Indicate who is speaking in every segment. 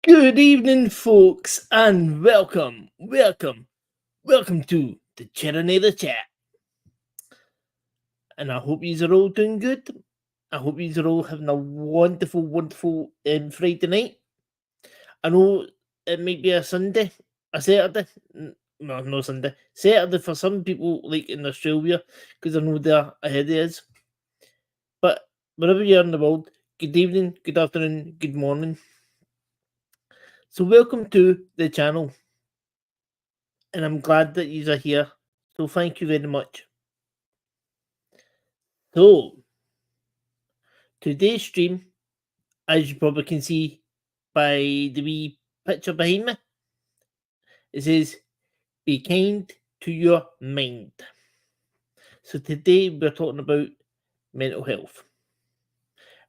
Speaker 1: Good evening, folks, and welcome to the Chairinator chat. And I hope you are all doing good. I hope you are all having a wonderful Friday night. I know it might be a Sunday, a Saturday. No, Sunday. Saturday for some people, like in Australia, because I know they're ahead of us. But wherever you are in the world, good evening, good afternoon, good morning. So welcome to the channel. And I'm glad that you are here. So thank you very much. So today's stream, as you probably can see by the wee picture behind me, it says be kind to your mind. So today we're talking about mental health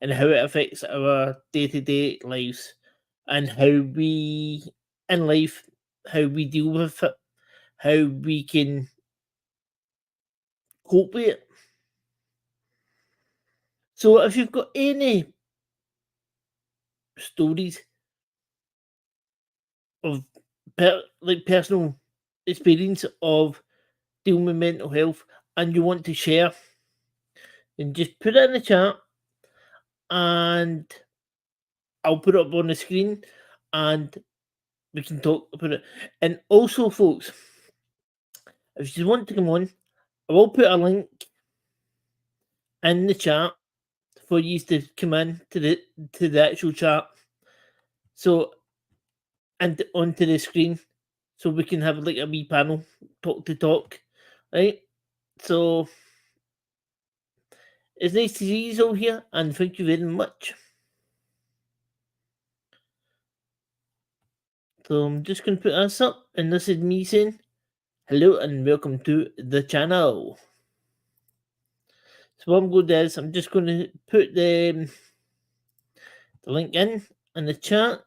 Speaker 1: and how it affects our day-to-day lives and how we in life, how we deal with it, how we can cope with it. So if you've got any stories of personal experience of dealing with mental health and you want to share, then just put it in the chat and I'll put it up on the screen and we can talk about it. And also, folks, if you want to come on, I will put a link in the chat for you to come in to the actual chat. So and onto the screen so we can have like a wee panel talk, right? So it's nice to see you all here and thank you very much. So I'm just going to put this up and this is me saying hello and welcome to the channel. So what I'm going to do is I'm just going to put the link in the chat,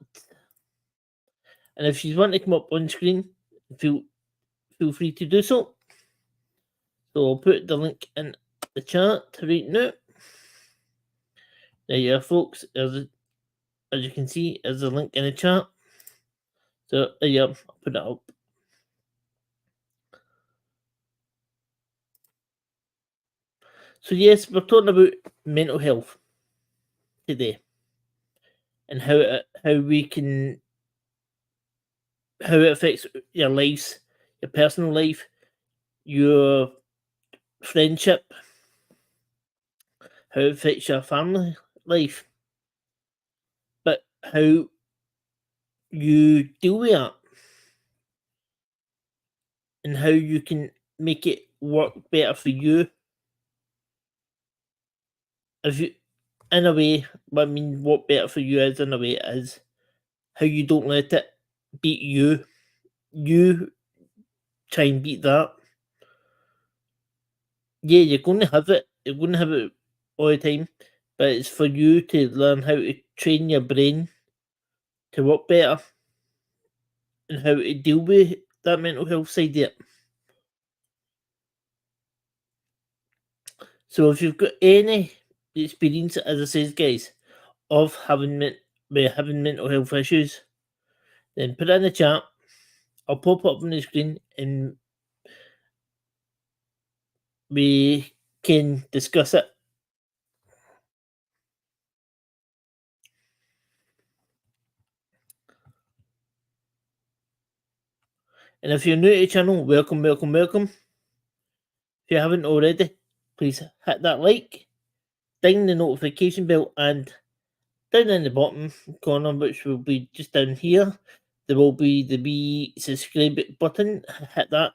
Speaker 1: and if you want to come up on screen, feel free to do so. So I'll put the link in the chat right now. There you are, folks. As you can see, there's a link in the chat. So there you are. I'll put it up. So yes, we're talking about mental health today and how it affects your lives, your personal life, your friendship, how it affects your family life, but how you deal with it and how you can make it work better for you. If you, in a way, what I mean, what better for you is in a way is how you don't let it beat you. You try and beat that. Yeah, you're going to have it. You're going to have it all the time, but it's for you to learn how to train your brain to work better and how to deal with that mental health side of it. So if you've got any experience, as I says, guys, of having mental health issues, then put it in the chat. I'll pop up on the screen and we can discuss it. And if you're new to the channel, welcome. If you haven't already, please hit that like, ding the notification bell, and down in the bottom corner, which will be just down here, there will be the wee subscribe button. Hit that.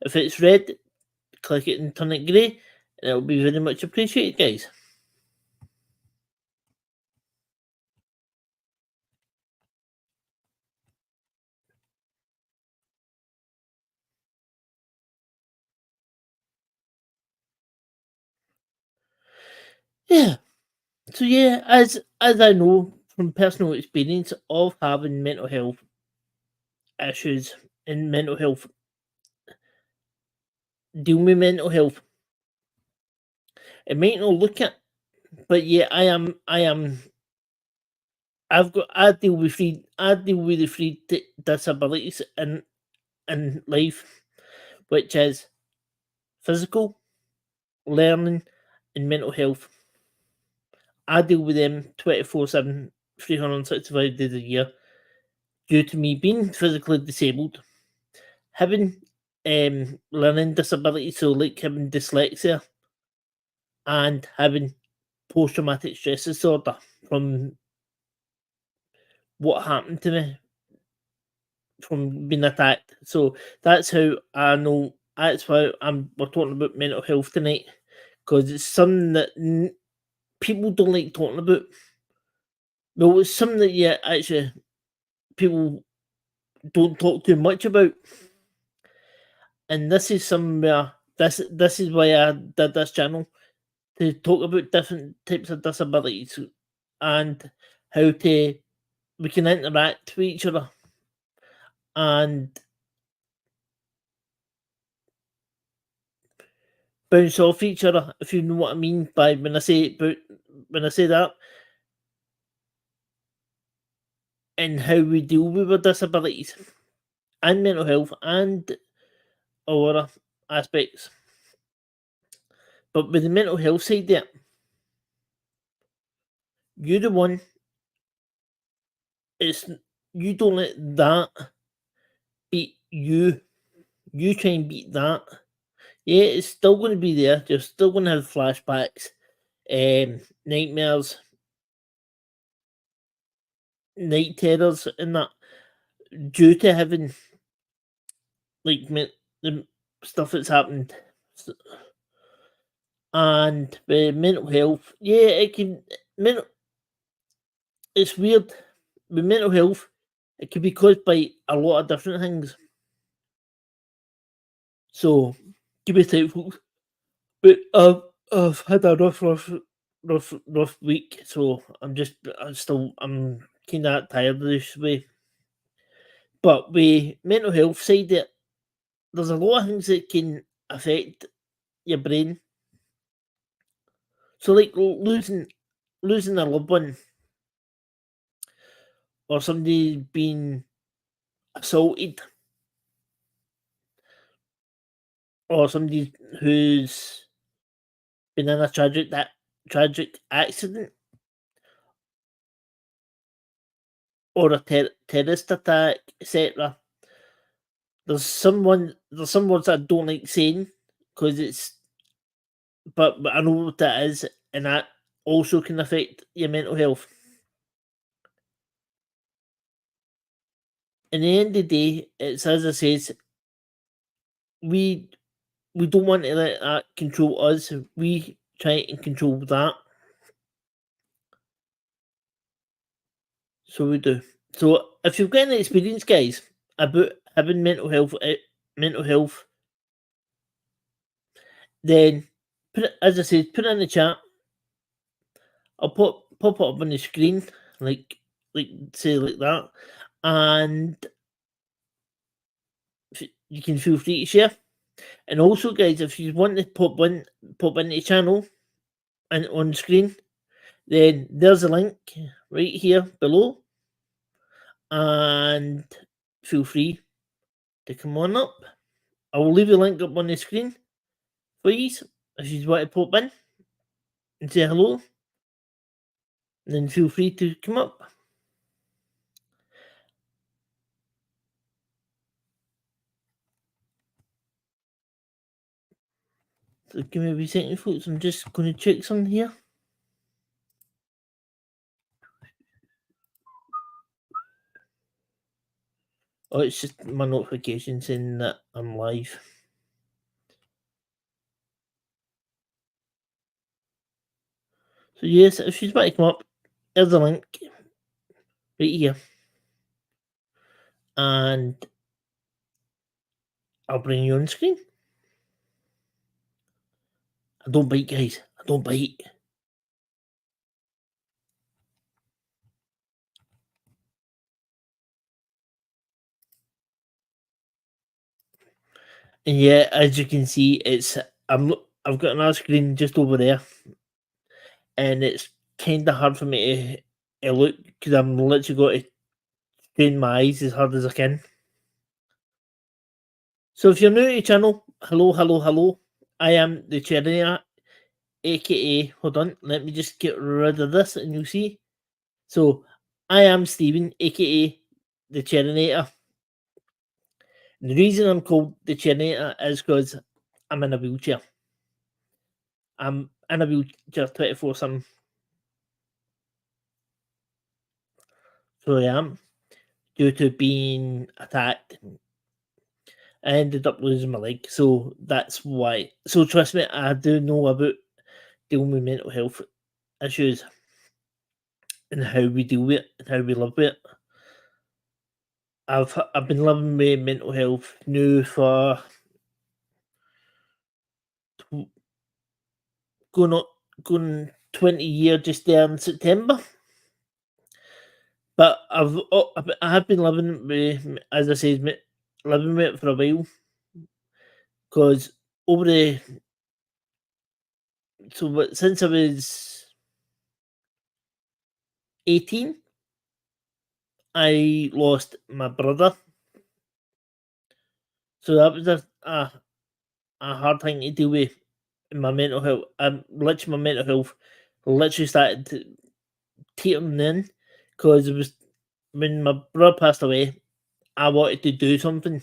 Speaker 1: If it's red, click it and turn it grey, and it'll be very much appreciated, guys. Yeah. So yeah, as I know from personal experience of having mental health issues and mental health, dealing with mental health, it might not look it, but yeah, I am I deal with the three disabilities in life, which is physical, learning, and mental health. I deal with them 24/7, 365 days a year due to me being physically disabled, having learning disabilities, so like having dyslexia and having post traumatic stress disorder from what happened to me from being attacked. So that's how I know. That's why we're talking about mental health tonight, because it's something that people don't like talking about. No, it's something that actually people don't talk too much about, and this is somewhere this is why I did this channel, to talk about different types of disabilities and how to we can interact with each other and bounce off each other, if you know what I mean by when I say that, and how we deal with our disabilities and mental health and other aspects. But with the mental health side there, you're the one. It's you don't let that beat you. You try and beat that. Yeah, it's still going to be there. You're still going to have flashbacks, nightmares, night terrors, and that due to having like the stuff that's happened. And with mental health, yeah, it can mental. It's weird with mental health. It can be caused by a lot of different things. So give me time, folks. But I've had a rough week, so I'm kind of tired of this way. But with mental health side, there's a lot of things that can affect your brain. So like losing a loved one or somebody being assaulted or somebody who's been in a tragic accident or a terrorist attack, etc. There's some words I don't like saying because but I know what that is, and that also can affect your mental health. In the end of the day, it's as I says, we we don't want to let that control us. We try and control that. So we do. So if you've got any experience, guys, about having mental health, then as I said, put it in the chat. I'll pop it up on the screen, like say like that, and you can feel free to share. And also, guys, if you want to pop into the channel and on screen, then there's a link right here below, and feel free to come on up. I will leave the link up on the screen, please, if you want to pop in and say hello, then feel free to come up. So give me a wee second, folks. I'm just going to check something here. Oh, it's just my notification saying that I'm live. So yes, if you want to come up, there's the link right here, and I'll bring you on screen. I don't bite, guys. I don't bite. And yeah, as you can see, I've got another screen just over there, and it's kind of hard for me look, because I'm literally got to strain my eyes as hard as I can. So if you're new to the channel, hello, hello, hello. I am the Chairinator, aka, hold on, let me just get rid of this and you'll see. So I am Stephen, aka the Chairinator. And the reason I'm called the Chairinator is because I'm in a wheelchair. I'm in a wheelchair 24/7. So I am, due to being attacked. I ended up losing my leg, so that's why. So trust me, I do know about dealing with mental health issues and how we deal with it and how we live with it. I've been living with mental health now for tw- going 20 years just there in September. But I have been living with, as I said, living with it for a while, because over the since I was 18, I lost my brother. So that was a hard thing to deal with in my mental health. Literally, my mental health literally started teetering in, because it was when my brother passed away. I wanted to do something,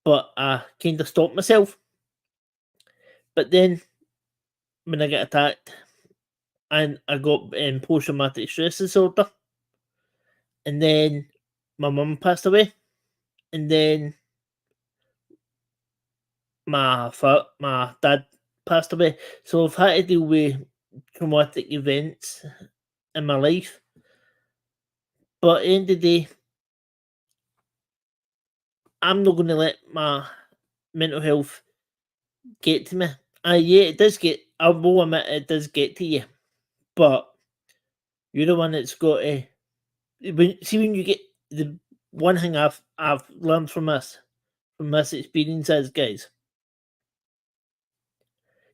Speaker 1: but I kind of stopped myself. But then when I got attacked, and I got post traumatic stress disorder, and then my mum passed away, and then my dad passed away. So I've had to deal with traumatic events in my life. But at the end of the day, I'm not going to let my mental health get to me. Yeah, it does get. I will admit it does get to you, but you're the one that's got to. When you get the one thing I've learned from this experience is, guys.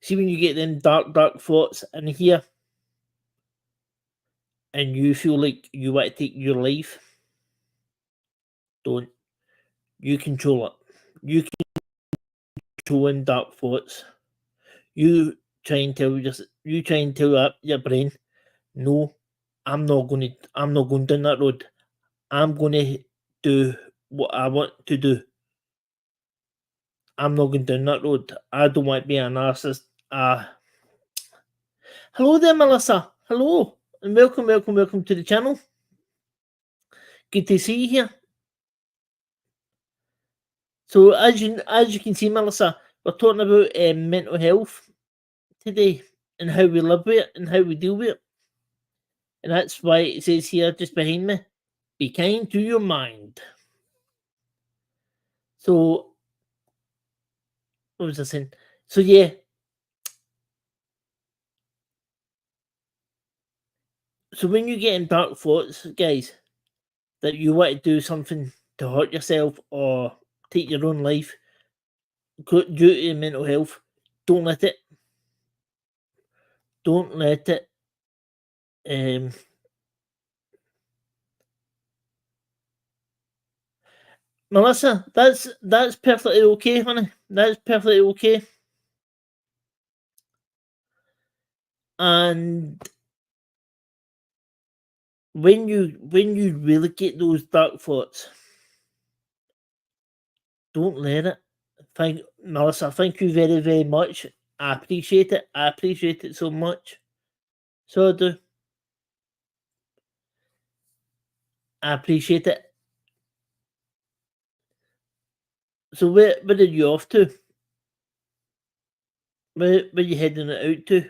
Speaker 1: See, when you get them dark thoughts in here, and you feel like you want to take your life, don't. You control it. You control in dark thoughts. You you try and tell your brain, no, I'm not going down that road. I'm gonna do what I want to do. I'm not going down that road. I don't want to be a narcissist. Hello there, Melissa. Hello. And welcome to the channel. Good to see you here. So as you can see, Melissa, we're talking about mental health today, and how we live with it and how we deal with it. And that's why it says here just behind me, be kind to your mind. So what was I saying? So yeah. So when you get in dark thoughts, guys, that you want to do something to hurt yourself or take your own life due to your mental health, don't let it. Don't let it. Um, Melissa, that's perfectly okay, honey. That's perfectly okay. And when you really get those dark thoughts, don't let it. Thank Melissa, thank you very, very much. I appreciate it. I appreciate it so much. So I do. I appreciate it. So where are you off to? Where you heading it out to?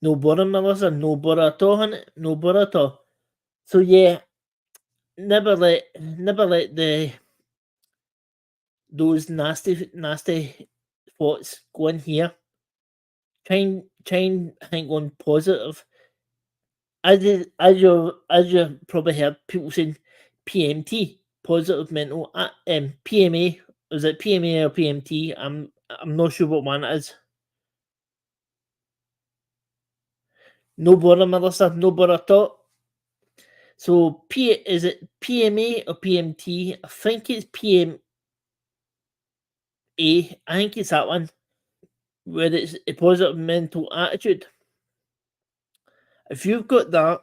Speaker 1: No bother, Melissa. No bother at all, honey. No bother at all. So yeah, never let those nasty thoughts go in here. Try and think on positive. as you probably heard people saying PMT, positive mental, PMA. Is it PMA or PMT? I'm not sure what one it is. No bother, Melissa. No bother at all. So is it PMA or PMT? I think it's PMA. I think it's that one where it's a positive mental attitude. If you've got that,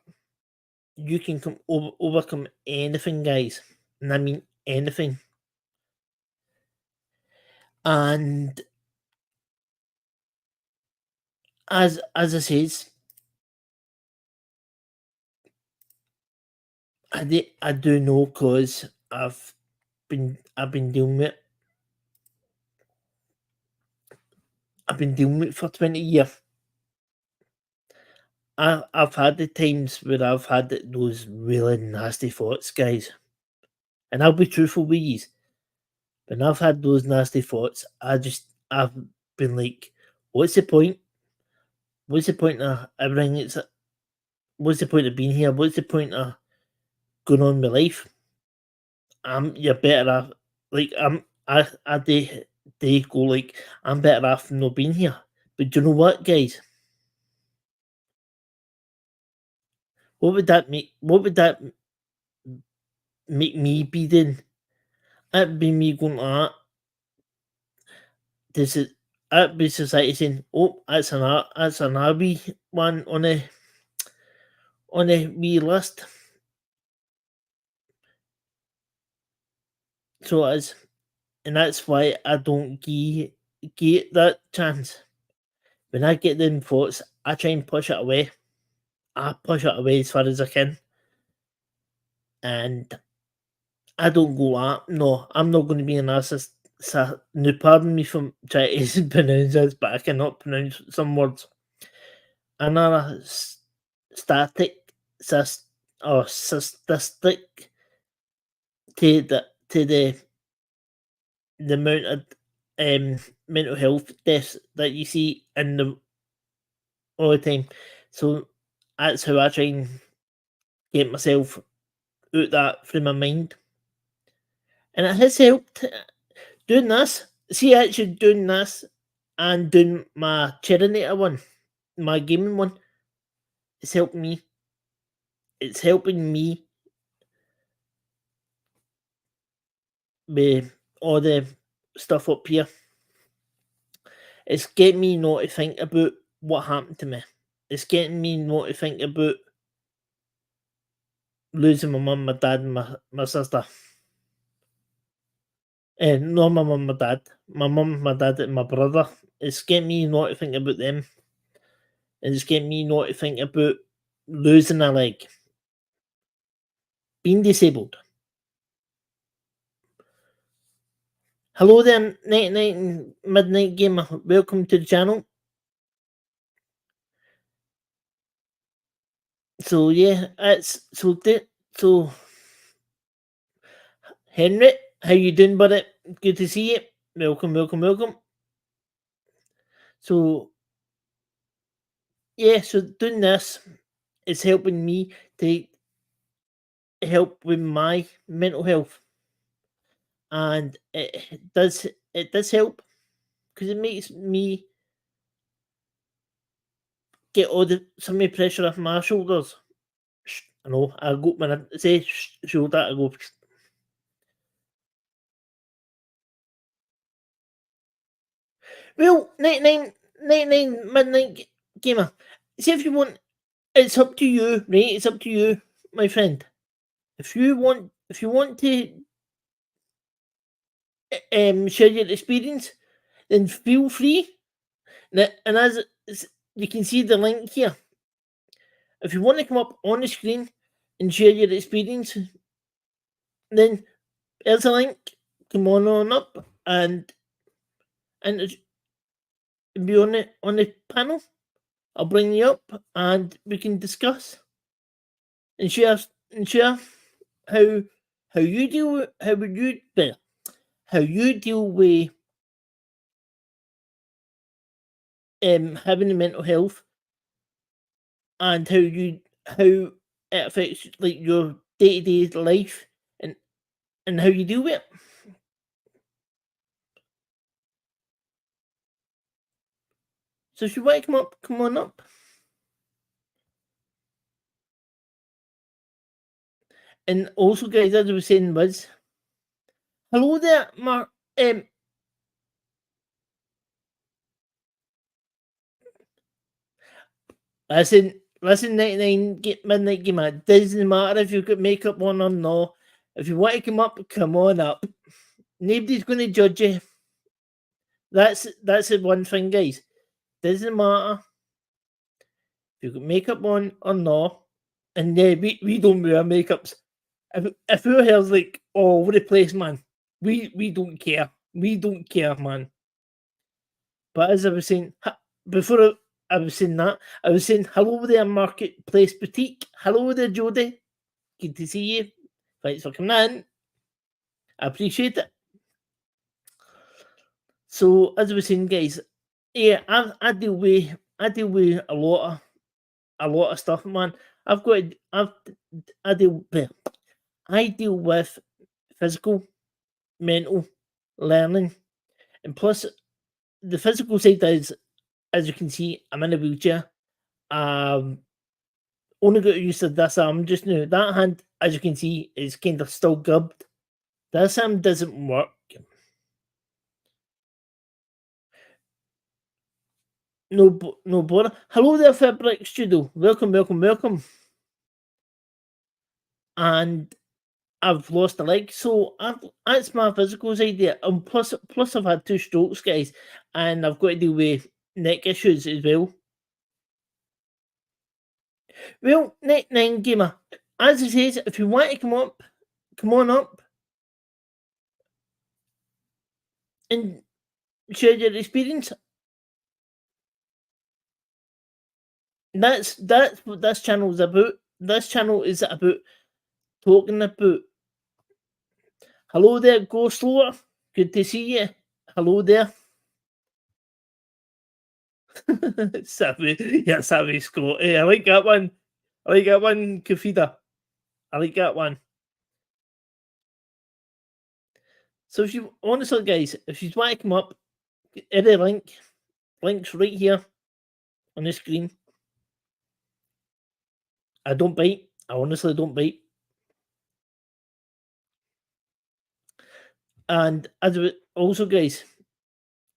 Speaker 1: you can overcome anything, guys, and I mean anything. And as I says, I do know because I've been dealing with it. I've been dealing with it for 20 years. I've had the times where I've had those really nasty thoughts, guys, and I'll be truthful with you. When I've had those nasty thoughts, I've been like, what's the point? What's the point of everything? What's the point of being here? What's the point of going on with life? You're better off. Like they go like, I'm better off not being here. But do you know what, guys? What would that make? What would that make me be then? That'd be me going, this is that'd be society saying, oh, that's an wee one on a wee list. So it is, and that's why I don't get that chance. When I get them thoughts, I try and push it away. I push it away as far as I can, and I don't go, no, I'm not going to be a narcissist. Now, pardon me for trying to pronounce this, but I cannot pronounce some words. Another static, or statistic to the amount of mental health deaths that you see in the all the time. So that's how I try and get myself out that from my mind. And it has helped doing this. See, actually doing this and doing my Chairinator one, my gaming one, it's helping me. It's helping me with all the stuff up here. It's getting me not to think about what happened to me. It's getting me not to think about losing my mum, my dad, and my sister. Not my mum, my dad. My mum, my dad, and my brother. It's getting me not to think about them. And it's getting me not to think about losing a leg. Being disabled. Hello there, Night Night and Midnight Gamer. Welcome to the channel. So yeah, so Henry, how you doing, buddy? Good to see you. Welcome, welcome, welcome. So yeah, so doing this is helping me to help with my mental health, and it does help because it makes me get all some of the pressure off my shoulders. I know I go when I say shoulder, I go. Well, 99 midnight gamer. See if you want. It's up to you, right? It's up to you, my friend. If you want to share your experience, then feel free. And as you can see the link here, if you want to come up on the screen and share your experience, then there's a link. Come on up and be on the panel. I'll bring you up and we can discuss and share how you deal with how you deal with having the mental health and how it affects like your day-to-day life and how you deal with it. So if you want to come up, come on up. And also, guys, as I was saying, was hello there, Mark. Listen, 99 midnight game. It doesn't matter if you've got makeup on or not. If you want to come on up. Nobody's going to judge you. That's the one thing, guys. Doesn't matter if you've got makeup on or not. And yeah, we don't wear makeups. If our hair's like all over the place, man, we don't care. We don't care, man. But as I was saying, before I was saying that, I was saying hello there, Marketplace Boutique. Hello there, Jodie. Good to see you. Thanks for coming in. I appreciate it. So as I was saying, guys, yeah, I deal with a lot of stuff, man. I deal with physical, mental, learning, and plus the physical side is, as you can see, I'm in a wheelchair. Only got used to this arm just now. That hand, as you can see, is kind of still gubbed. This arm doesn't work. No bother. Hello there, Fabric Studio. Welcome. And I've lost a leg, so that's my physical side there. And plus I've had 2 strokes, guys, and I've got to deal with neck issues as well. Well, Night 9 Gamer, as it says, if you want to come on up and share your experience. That's what this channel is about. This channel is about talking about. Hello there, Go Slower. Good to see you. Hello there. Savvy Scott. Hey, I like that one. Kafida. I like that one. So if you honestly, guys, if you want to come up, any links right here on the screen. I don't bite. I honestly don't bite. And also, guys,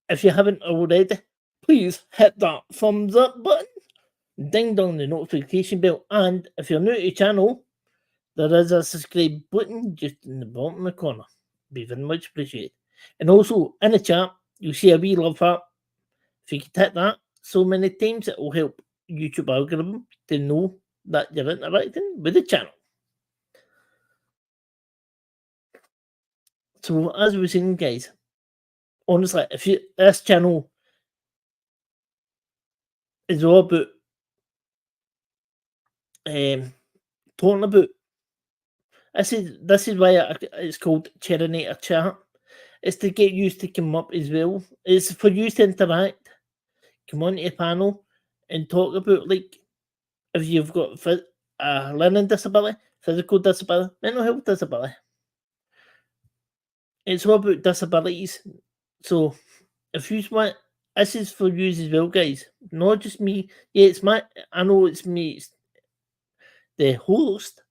Speaker 1: if you haven't already, please hit that thumbs up button, ding dong the notification bell, and if you're new to the channel, there is a subscribe button just in the bottom of the corner. Be very much appreciated. And also in the chat, you'll see a wee love heart. If you could hit that so many times, it will help YouTube algorithm to know that you're interacting with the channel. So as we were saying, guys, honestly, this channel is all about talking about. This is why it's called Chairinator Chat. It's to get used to come up as well. It's for you to interact, come onto the panel, and talk about like if you've got a learning disability, physical disability, mental health disability. It's all about disabilities. So if you want, this is for you as well, guys. Not just me. Yeah, I know it's me, it's the host,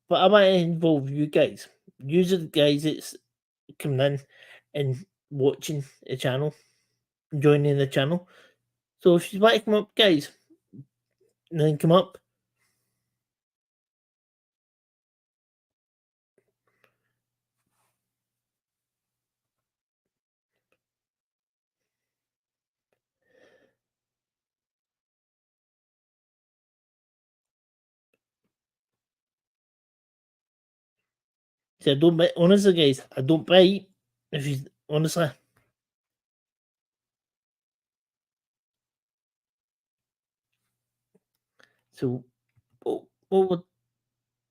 Speaker 1: but I want to involve you guys. You are the guys that's coming in and watching the channel, joining the channel. So if you want to come up, guys, then come up. See, I don't bite. Honestly, guys, I don't bite. If you honestly. So, while we're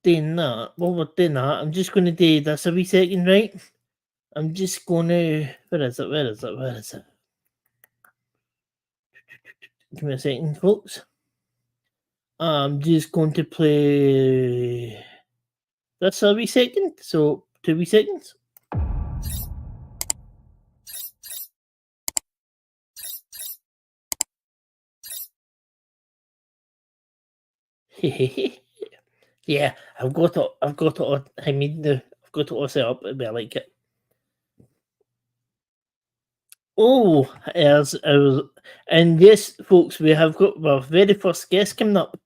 Speaker 1: doing that, I'm just going to do this a wee second, right? I'm just going to. Where is it? Give me a second, folks. I'm just going to play this a wee second. So 2 wee seconds. Yeah, I've got it. I mean, I've got it all set up. I like it. Oh, and yes, folks, we have got our very first guest coming up.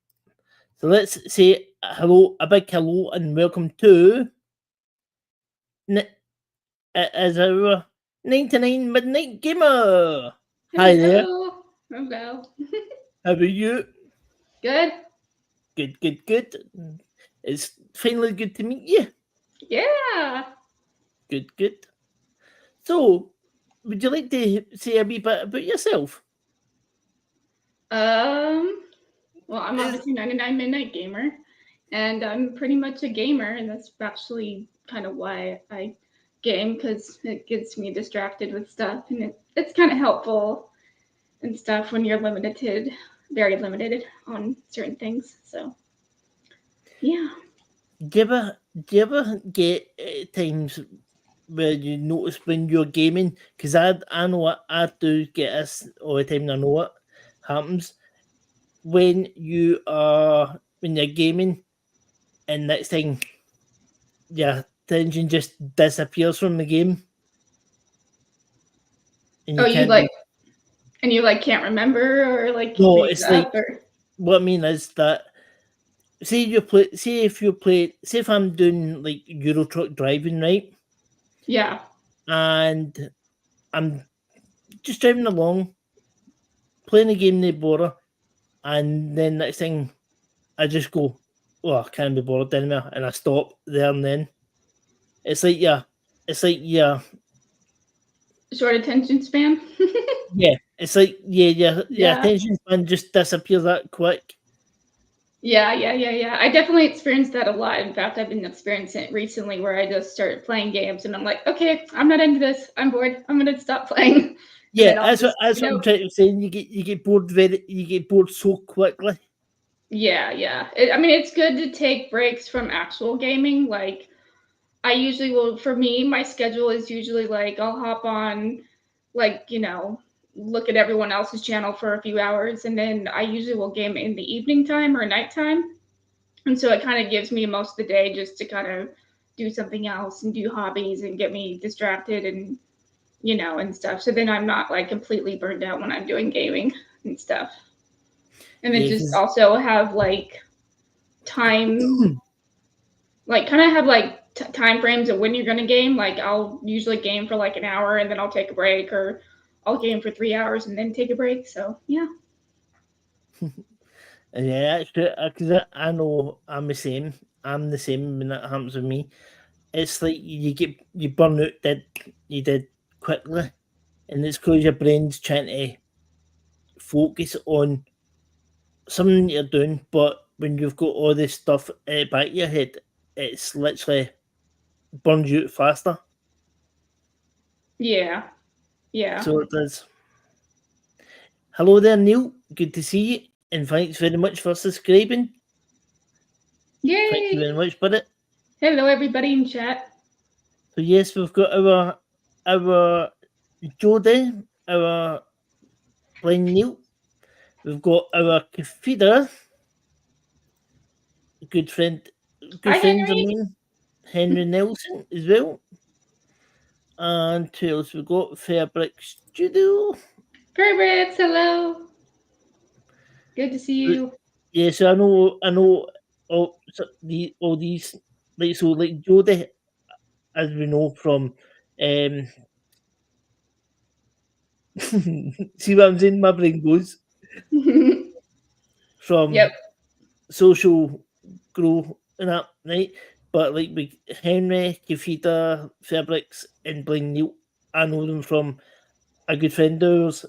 Speaker 1: So let's say hello, a big hello, and welcome to as our 99 Midnight Gamer. Hi there.
Speaker 2: Hello. Hello.
Speaker 1: How are you?
Speaker 2: Good.
Speaker 1: Good. It's finally good to meet you.
Speaker 2: Yeah.
Speaker 1: Good. So, would you like to say a wee bit about yourself?
Speaker 2: Well, I'm
Speaker 1: Is-
Speaker 2: obviously 99 Midnight Gamer, and I'm pretty much a gamer, and that's actually kind of why I game, because it gets me distracted with stuff, and it's kind of helpful and stuff when you're very limited on certain things. So, yeah.
Speaker 1: do you ever get times where you notice when you're gaming? Because I know I do get this all the time. And I know what happens when you're gaming, and next thing your attention just disappears from the game, and
Speaker 2: Oh,
Speaker 1: you
Speaker 2: you
Speaker 1: can't do.
Speaker 2: like, and you like can't remember or like keep
Speaker 1: No,
Speaker 2: things
Speaker 1: it's like
Speaker 2: up or
Speaker 1: what I mean is that say if I'm doing like Euro truck driving, right,
Speaker 2: yeah.
Speaker 1: and I'm just driving along playing a game they bother, and then next thing I just go, oh, I can't be bothered anymore, and I stop there and then. It's like yeah,
Speaker 2: Short attention span.
Speaker 1: yeah. It's like your
Speaker 2: Yeah.
Speaker 1: attention span just disappears that quick.
Speaker 2: Yeah. I definitely experienced that a lot. In fact, I've been experiencing it recently where I just started playing games and I'm like, okay, I'm not into this. I'm bored. I'm gonna stop playing. And
Speaker 1: Yeah,
Speaker 2: then I'll just,
Speaker 1: that's what I'm trying to say. You get bored so quickly.
Speaker 2: yeah. I mean, it's good to take breaks from actual gaming. Like, I usually will, for me, my schedule is usually like I'll hop on, like, look at everyone else's channel for a few hours. And then I usually will game in the evening time or nighttime. And so it kind of gives me most of the day just to kind of do something else and do hobbies and get me distracted and and stuff. So then I'm not like completely burned out when I'm doing gaming and stuff. And then
Speaker 1: Yeah,
Speaker 2: just
Speaker 1: 'cause
Speaker 2: also have like time, like kind of have like time frames of when you're going to game. Like I'll usually game for like an hour and then I'll take a break, or I'll game for 3 hours and then take a break. So yeah.
Speaker 1: yeah, that's true. Because I know I'm the same. I'm the same when that happens with me. It's like you burn out dead quickly, and it's because your brain's trying to focus on something you're doing, but when you've got all this stuff at the back of your head, it's literally burns you out faster.
Speaker 2: Yeah. Yeah.
Speaker 1: So it does. Hello there, Neil. Good to see you, and thanks very much for subscribing. Thank you
Speaker 2: Yay.
Speaker 1: very much, buddy.
Speaker 2: Hello, everybody in chat.
Speaker 1: So yes, we've got our Jody, our blind Neil. We've got our Kafida, good friend, good
Speaker 2: Hi,
Speaker 1: friends of
Speaker 2: Henry.
Speaker 1: mine, Henry Nelson as well. And who else we got? Fairbrick Studio.
Speaker 2: Favorite, hello. Good to see you.
Speaker 1: Yeah, so I know all these like so like Jody, as we know from um see what I'm saying, my brain goes
Speaker 2: Yep.
Speaker 1: from social grow and that, right? But like with Henry, Kafita, Fabrics and Blind Neil, I know them from a good friend of ours,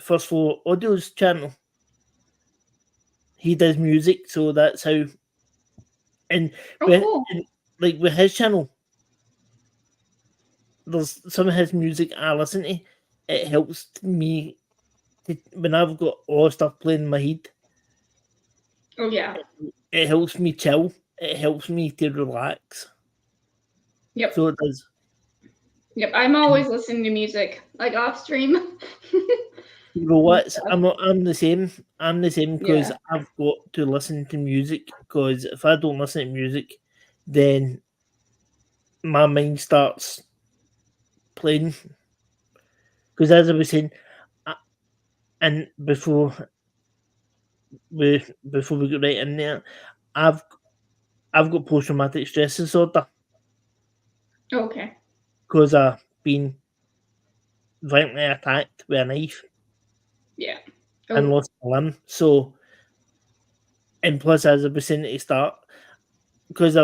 Speaker 1: First Floor Audio's channel. He does music, so that's how and
Speaker 2: Oh,
Speaker 1: with
Speaker 2: cool.
Speaker 1: and like with his channel, there's some of his music I listen to. It helps me when I've got all stuff playing in my head.
Speaker 2: Oh yeah.
Speaker 1: It helps me chill. It helps me to relax.
Speaker 2: Yep.
Speaker 1: So it does.
Speaker 2: Yep. I'm always listening to music, like off stream.
Speaker 1: You know what?
Speaker 2: stuff.
Speaker 1: I'm the same. I'm the same because
Speaker 2: Yeah.
Speaker 1: I've got to listen to music. Because if I don't listen to music, then my mind starts playing. Because as I was saying, and before we get right in there, I've I've got post traumatic stress disorder
Speaker 2: Okay.
Speaker 1: because I've been violently attacked with a knife
Speaker 2: Yeah.
Speaker 1: and
Speaker 2: Oh.
Speaker 1: lost a limb. So, and plus, as I was saying at the start, because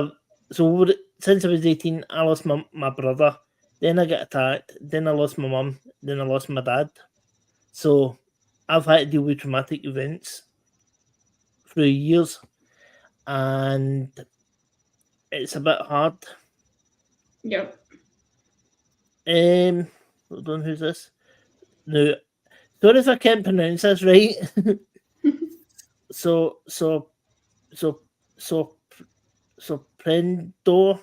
Speaker 1: since I was 18, I lost my brother, then I got attacked, then I lost my mum, then I lost my dad. So, I've had to deal with traumatic events through years, and it's a bit hard.
Speaker 2: Yep.
Speaker 1: Hold on, who's this? No, sorry if I can't pronounce this right. so, so, so, so, Soprendo,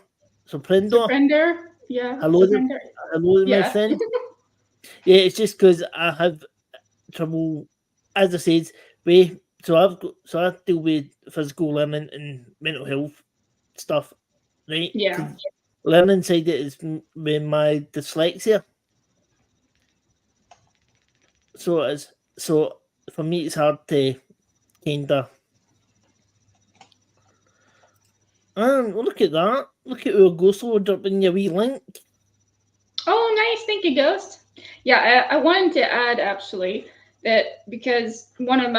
Speaker 1: Soprendo.
Speaker 2: Surrender. Yeah.
Speaker 1: Hello,
Speaker 2: Surrender.
Speaker 1: hello, my
Speaker 2: Yeah.
Speaker 1: friend. Yeah, it's just because I have trouble, as I said, so I deal with physical learning and mental health stuff, right?
Speaker 2: Yeah.
Speaker 1: 'Cause learning side it is with my dyslexia, so it is. So for me, it's hard to kind of. Look at that! Look at our ghost load up in your wee link.
Speaker 2: Oh, nice. Thank you, Ghost. Yeah, I wanted to add actually that because one of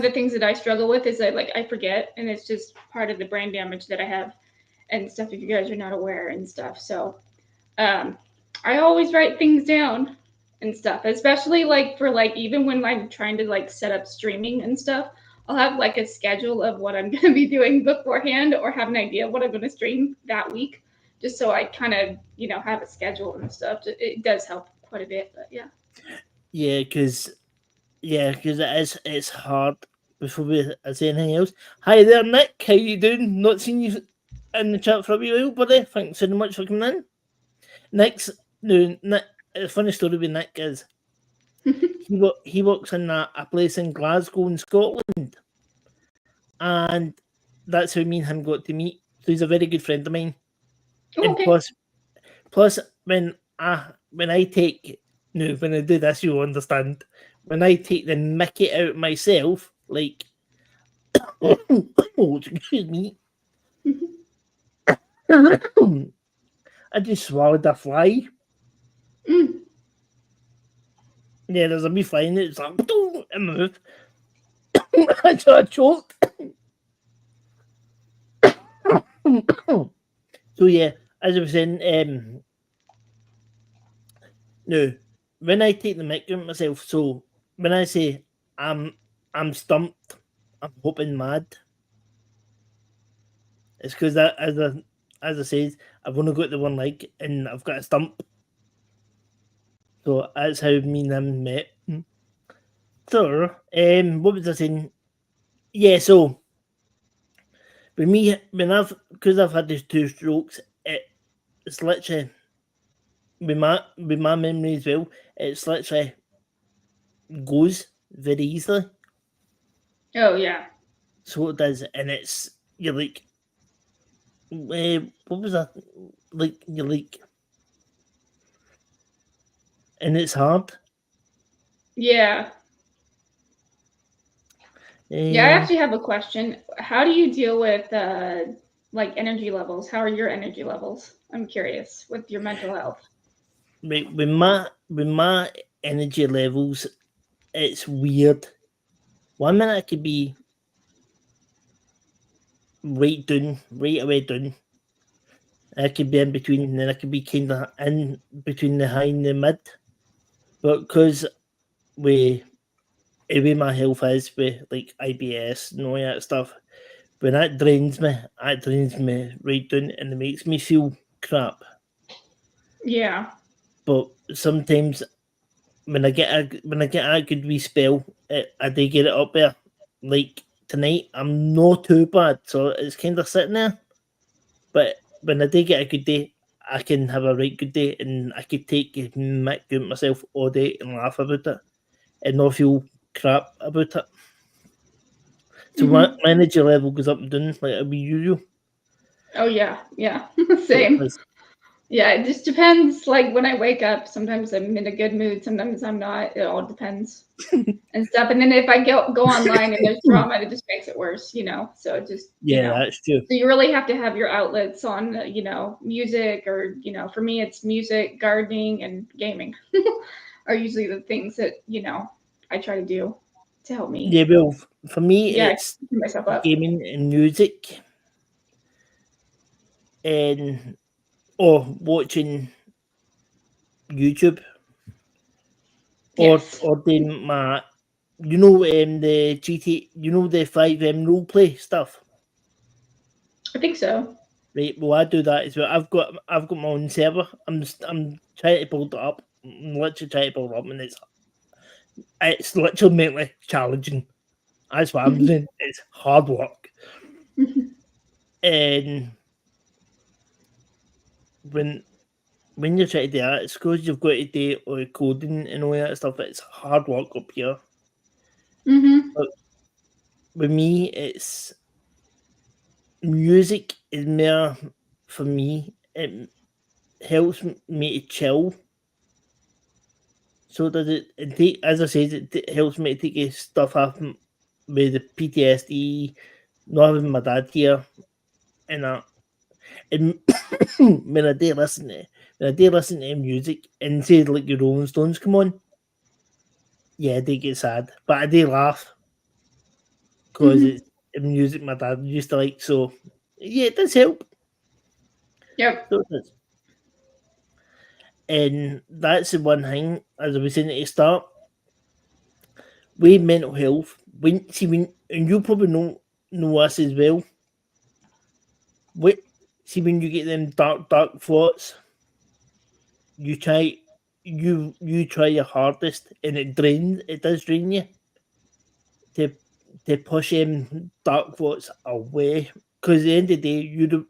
Speaker 2: the things that I struggle with is that like I forget, and it's just part of the brain damage that I have and stuff. If you guys are not aware and stuff, so um, I always write things down and stuff, especially like for like even when I'm trying to like set up streaming and stuff. I'll have like a schedule of what I'm going to be doing beforehand or have an idea of what I'm going to stream that week just so I kind of, have a schedule and stuff. It does help quite a bit, but yeah.
Speaker 1: Because it's hard. Before we say anything else, hi there, Nick. How you doing? Not seen you in the chat for a wee while, buddy. Thanks so much for coming in. Nick's no, Nick. A funny story with Nick is he works in a place in Glasgow in Scotland, and that's how me and him got to meet. So he's a very good friend of mine.
Speaker 2: Oh,
Speaker 1: And
Speaker 2: okay.
Speaker 1: plus when I take no when I do this, you'll understand. When I take the Mickey out myself, like oh, excuse me. I just swallowed a fly.
Speaker 2: Mm.
Speaker 1: Yeah, there's a wee fly in it. It's like in my mouth. I choked. So yeah, as I was saying, no, when I take the mic out myself, so when I say I'm stumped, I'm hoping mad. It's because as I said, I've only got the one leg and I've got a stump. So that's how me and him met. So, what was I saying? Yeah, so with me, because I've had these 2 strokes, it's literally with my memory as well. It's literally goes very easily.
Speaker 2: Oh, yeah.
Speaker 1: So it does, and you're like, what was that? Like you're like, and it's hard.
Speaker 2: Yeah. Yeah, I actually have a question. How do you deal with like energy levels? How are your energy levels? I'm curious with your mental health.
Speaker 1: With my energy levels, it's weird. One minute I could be right away down. I could be in between, and then I could be kind of in between the high and the mid. But because we, the way my health is with like IBS and all that stuff, when that drains me right down, and it makes me feel crap.
Speaker 2: Yeah.
Speaker 1: But sometimes when I get a good wee spell, I do get it up there, like tonight I'm not too bad, so it's kind of sitting there. But when I do get a good day, I can have a right good day, and I could take a mick out myself all day and laugh about it, and not feel crap about it. So my
Speaker 2: Mhm.
Speaker 1: energy level goes up and down like a wee yo-yo.
Speaker 2: Oh yeah, yeah,
Speaker 1: So it
Speaker 2: same.
Speaker 1: does.
Speaker 2: Yeah, it just depends. Like when I wake up, sometimes I'm in a good mood, sometimes I'm not. It all depends and stuff. And then if I go online and there's drama, it just makes it worse, you know. So it just, you
Speaker 1: Yeah,
Speaker 2: know.
Speaker 1: that's true.
Speaker 2: So you really have to have your outlets on, you know, music or, you know, for me it's music, gardening, and gaming are usually the things that, you know, I try to do to help me.
Speaker 1: Yeah, well, for me,
Speaker 2: Yeah,
Speaker 1: it's
Speaker 2: keep myself up.
Speaker 1: gaming and music, and or watching YouTube,
Speaker 2: Yes,
Speaker 1: or doing my, the GT, the 5M role play stuff,
Speaker 2: I think so.
Speaker 1: right? Well, I do that as well. I've got my own server. I'm trying to build it up. I'm literally trying to build it up, and it's literally mentally challenging. That's what I'm doing. It's hard work, and when when you're trying to do that, it's because you've got to do all the coding and all that stuff. It's hard work up here.
Speaker 2: Mhm.
Speaker 1: But with me, it's music is more for me. It helps me to chill. So does it? It take, as I said, it helps me to take stuff off with the PTSD, not having my dad here, and that. And when I do listen to music and say like your Rolling Stones come on, yeah, I do get sad, but I do laugh because
Speaker 2: Mhm.
Speaker 1: it's music my dad used to like. So yeah, it does help.
Speaker 2: Yep.
Speaker 1: So it does. And that's the one thing, as I was saying at the start, with mental health. When and you probably know us as well. When See when you get them dark thoughts, you try you try your hardest, and it does drain you to push them dark thoughts away. Because at the end of the day,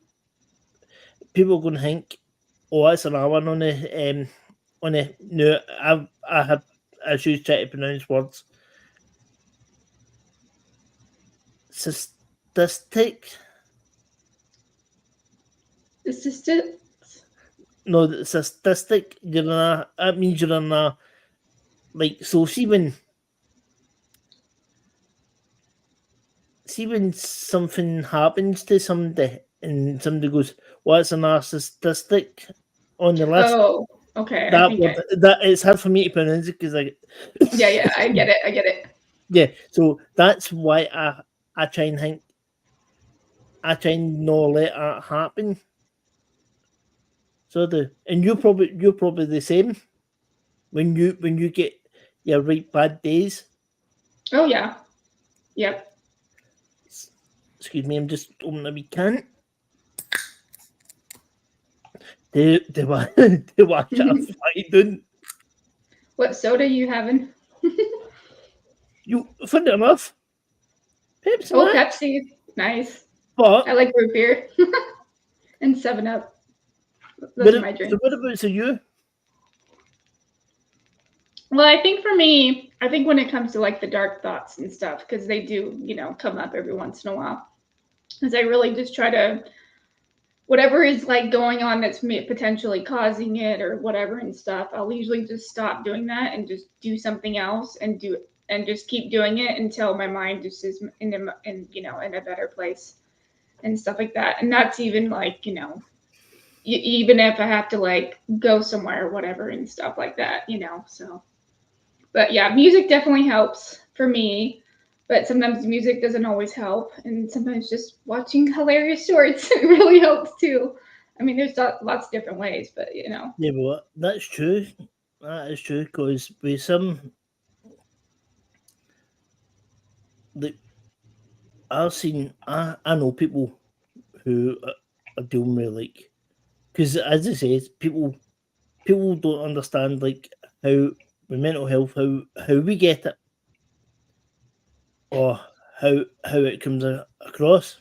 Speaker 1: people are going to think, oh, that's another one on the no. I have issues trying to pronounce words. Cystic.
Speaker 2: It's just it.
Speaker 1: No, cystic. That means you're in a, like, so. See when something happens to somebody and somebody goes, "What's a narcissistic?" on the list.
Speaker 2: Oh, okay. I
Speaker 1: That
Speaker 2: think
Speaker 1: word,
Speaker 2: I.
Speaker 1: that it's hard for me to pronounce it because I
Speaker 2: Yeah, yeah. I get it. I get it.
Speaker 1: yeah. So that's why I try and think. I try and not let that happen. So and you're probably the same when you get your right bad days.
Speaker 2: Oh yeah. Yep.
Speaker 1: S- Excuse me, I'm just opening a wee can to watch it fly down.
Speaker 2: What soda you having?
Speaker 1: Funny enough, Pepsi
Speaker 2: Oh,
Speaker 1: Max,
Speaker 2: Pepsi. Nice. I
Speaker 1: but
Speaker 2: like root beer and 7 Up. Those
Speaker 1: what
Speaker 2: are
Speaker 1: ab-
Speaker 2: my
Speaker 1: so
Speaker 2: drinks.
Speaker 1: what about so you?
Speaker 2: Well, I think for me, I think when it comes to like the dark thoughts and stuff, because they do, you know, come up every once in a while, is I really just try to whatever is like going on that's potentially causing it or whatever and stuff. I'll usually just stop doing that and just do something else and just keep doing it until my mind just is in you know in a better place and stuff like that. And that's even like you know even if I have to like go somewhere or whatever and stuff like that, you know. So, but yeah, music definitely helps for me. But sometimes music doesn't always help, and sometimes just watching hilarious shorts really helps too. I mean, there's lots of different ways, but you know.
Speaker 1: Yeah, but that's true. That is true because with some, like, I know people who are dealing with, like, because as I say, people don't understand, like, how with mental health, how we get it, or how it comes across.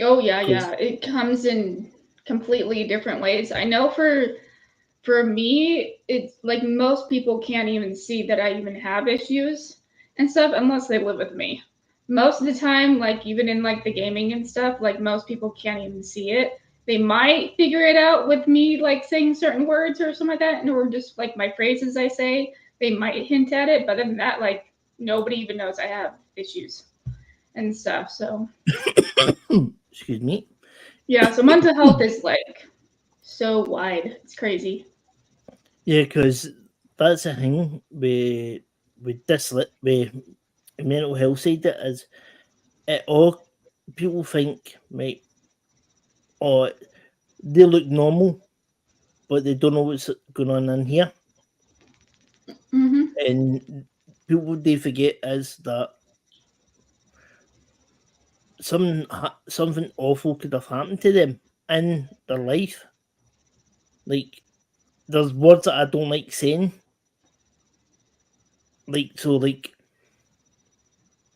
Speaker 2: Oh yeah. It comes in completely different ways. I know for me, it's like most people can't even see that I even have issues and stuff unless they live with me. Most of the time, like even in like the gaming and stuff, like most people can't even see it. They might figure it out with me like saying certain words or something like that, or just like my phrases I say, they might hint at it, but other than that, like nobody even knows I have issues and stuff. So
Speaker 1: Excuse me.
Speaker 2: yeah, so mental health is like so wide. It's crazy.
Speaker 1: Yeah, because that's the thing with this with mental health side. It is it all people think right. Or they look normal, but they don't know what's going on in here.
Speaker 2: Hmm.
Speaker 1: And people they forget is that something awful could have happened to them in their life. Like there's words that I don't like saying. Like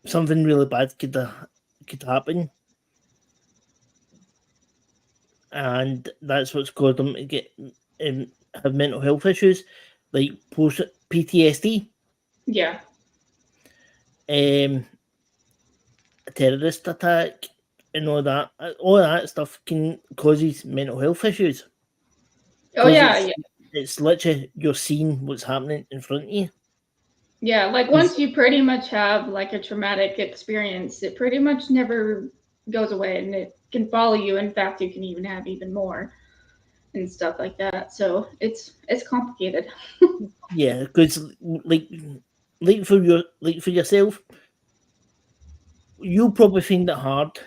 Speaker 1: something really bad could happen, and that's what's caused them to get have mental health issues, like post PTSD,
Speaker 2: Yeah.
Speaker 1: um, a terrorist attack, and all that. All that stuff can causes mental health issues
Speaker 2: Oh
Speaker 1: because
Speaker 2: yeah,
Speaker 1: it's literally you're seeing what's happening in front of you.
Speaker 2: yeah, like
Speaker 1: 'Cause-
Speaker 2: once you pretty much have like a traumatic experience, it pretty much never goes away and it can follow you. In fact, you can even have even more and stuff like that. So it's complicated.
Speaker 1: yeah, because like for yourself, you probably find it hard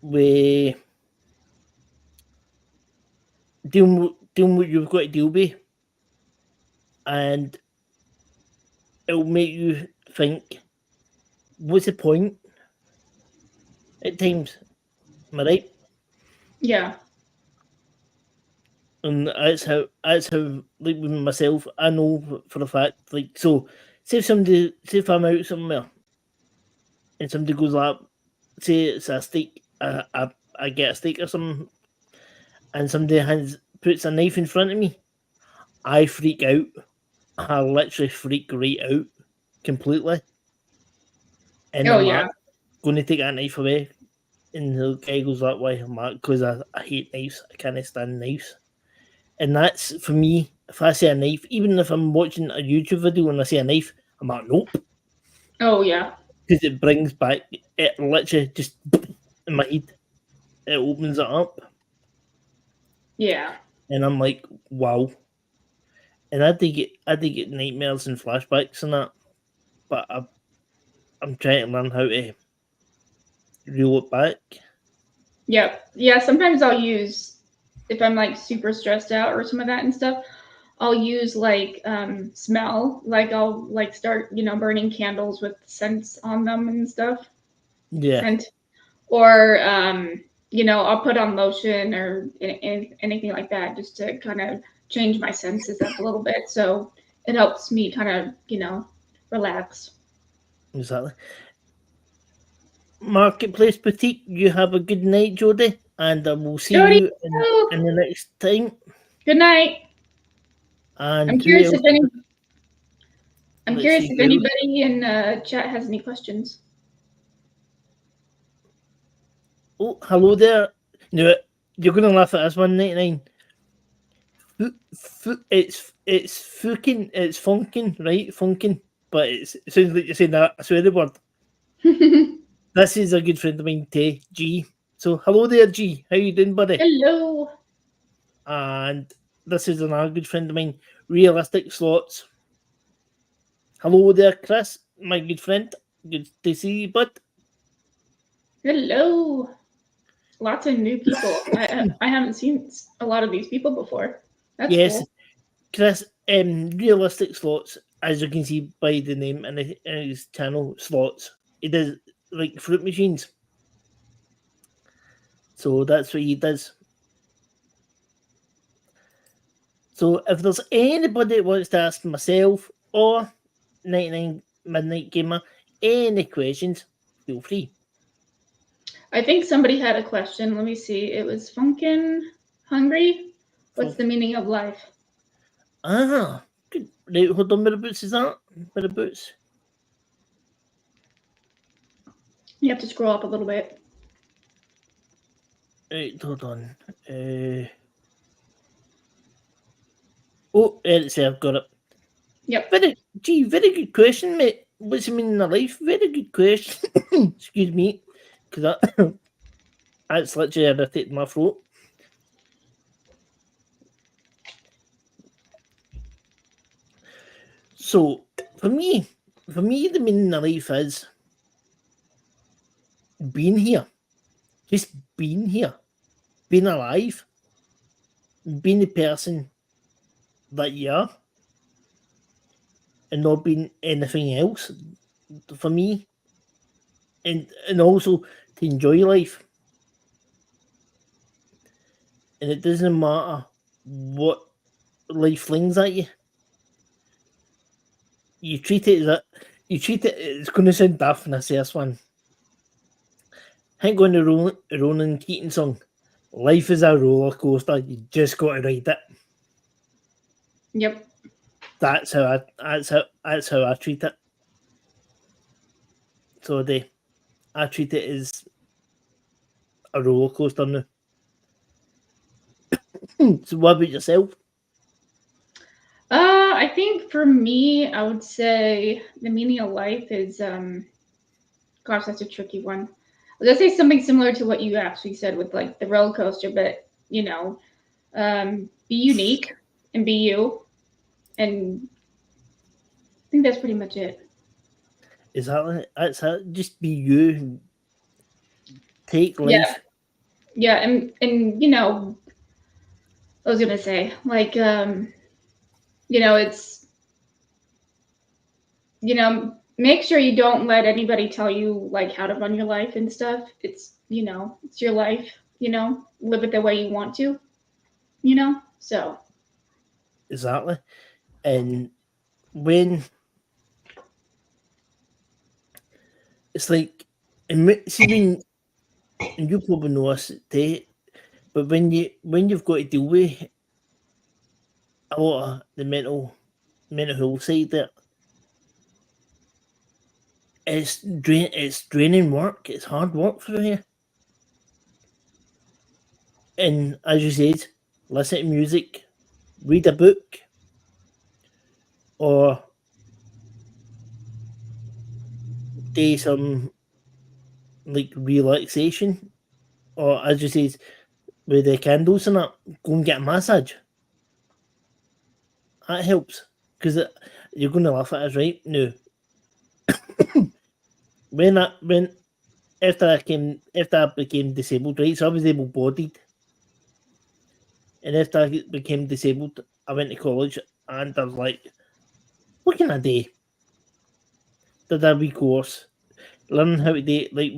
Speaker 1: with dealing what you've got to deal with, and it'll make you think, what's the point at times? Am I right?
Speaker 2: Yeah.
Speaker 1: And that's how like with myself, I know for a fact, like so say if I'm out somewhere and somebody goes like say it's a steak, I get a steak or something and somebody puts a knife in front of me, I freak out. I literally freak right out completely. And
Speaker 2: Oh
Speaker 1: I'm like
Speaker 2: yeah.
Speaker 1: going to take that knife away. And the guy goes that way. I'm like, because I hate knives. I can't stand knives. And that's for me. If I see a knife, even if I'm watching a YouTube video and I see a knife, I'm like, nope,
Speaker 2: Oh yeah.
Speaker 1: because it brings back it literally just in my head. It opens it up,
Speaker 2: Yeah.
Speaker 1: and I'm like, wow. And I did get nightmares and flashbacks and that, but I'm trying to learn how to reel it back.
Speaker 2: Yep. Yeah. Sometimes I'll use if I'm like super stressed out or some of that and stuff. I'll use like smell. Like I'll like start burning candles with scents on them and stuff.
Speaker 1: Yeah,
Speaker 2: Scent. Or I'll put on lotion or anything like that just to kind of change my senses up a little bit, so it helps me kind of relax.
Speaker 1: exactly. Marketplace Boutique, you have a good night, Jodie, and I will see
Speaker 2: Jody,
Speaker 1: you in the next time.
Speaker 2: good night.
Speaker 1: And
Speaker 2: I'm
Speaker 1: who
Speaker 2: curious
Speaker 1: else?
Speaker 2: if any I'm
Speaker 1: Let's
Speaker 2: curious
Speaker 1: see
Speaker 2: if
Speaker 1: who else.
Speaker 2: anybody in chat has any questions.
Speaker 1: Oh, hello there. No, you're gonna laugh at this 199. It's fucking, it's funkin, right? Funkin, but it sounds like you're saying that a swear word. This is a good friend of mine, Tay G. So hello there, G. How you doing, buddy?
Speaker 2: Hello.
Speaker 1: And this is another good friend of mine, Realistic Slots. Hello there, Chris, my good friend. Good to see you, bud.
Speaker 2: Hello. Lots of new people. I haven't seen a lot of these people before. That's
Speaker 1: Yes,
Speaker 2: cool.
Speaker 1: Chris, Realistic Slots, as you can see by the name and his channel, Slots. He does like fruit machines. So that's what he does. So if there's anybody that wants to ask myself or 99 Midnight Gamer any questions, feel free.
Speaker 2: I think somebody had a question. Let me see. It was Funkin' Hungry. What's the meaning of life?
Speaker 1: Good. Right, hold on, whereabouts is that? Whereabouts?
Speaker 2: You have to scroll up a little bit.
Speaker 1: Right, hold on. Oh, it's there, I've got it.
Speaker 2: Yep.
Speaker 1: Very good question, mate. What's the meaning of life? Very good question. Excuse me, because that's literally irritating my throat. So, for me, the meaning of life is being here. Just being here. Being alive. Being the person that you are. And not being anything else. For me. And also to enjoy life. And it doesn't matter what life flings at you. You treat it as it's going to sound daft when I say this one. I think on the Ronan Keating song, life is a roller coaster, you just got to ride it.
Speaker 2: Yep.
Speaker 1: That's how I treat it. So I treat it as a roller coaster now. So what about yourself?
Speaker 2: I think for me, I would say the meaning of life is gosh, that's a tricky one. I was gonna say something similar to what you actually said with like the roller coaster, but be unique and be you, and I think that's pretty much it.
Speaker 1: Exactly. That's it. Just be you. Take
Speaker 2: Yeah,
Speaker 1: life.
Speaker 2: yeah, and I was gonna say like it's make sure you don't let anybody tell you like how to run your life and stuff. It's your life. Live it the way you want to. So
Speaker 1: Exactly. And when it's like, see when, and you probably know us, but when you've got to deal with a lot of the mental health side there, it's draining work. It's hard work for you. And as you said, listen to music, read a book, or do some like relaxation, or as you said, with the candles and that, go and get a massage. That helps because you're going to laugh at us, right? No, when after I became disabled, right? So I was able bodied, and after I became disabled, I went to college, and I was like, what can I do? Did a wee course, learning how to do like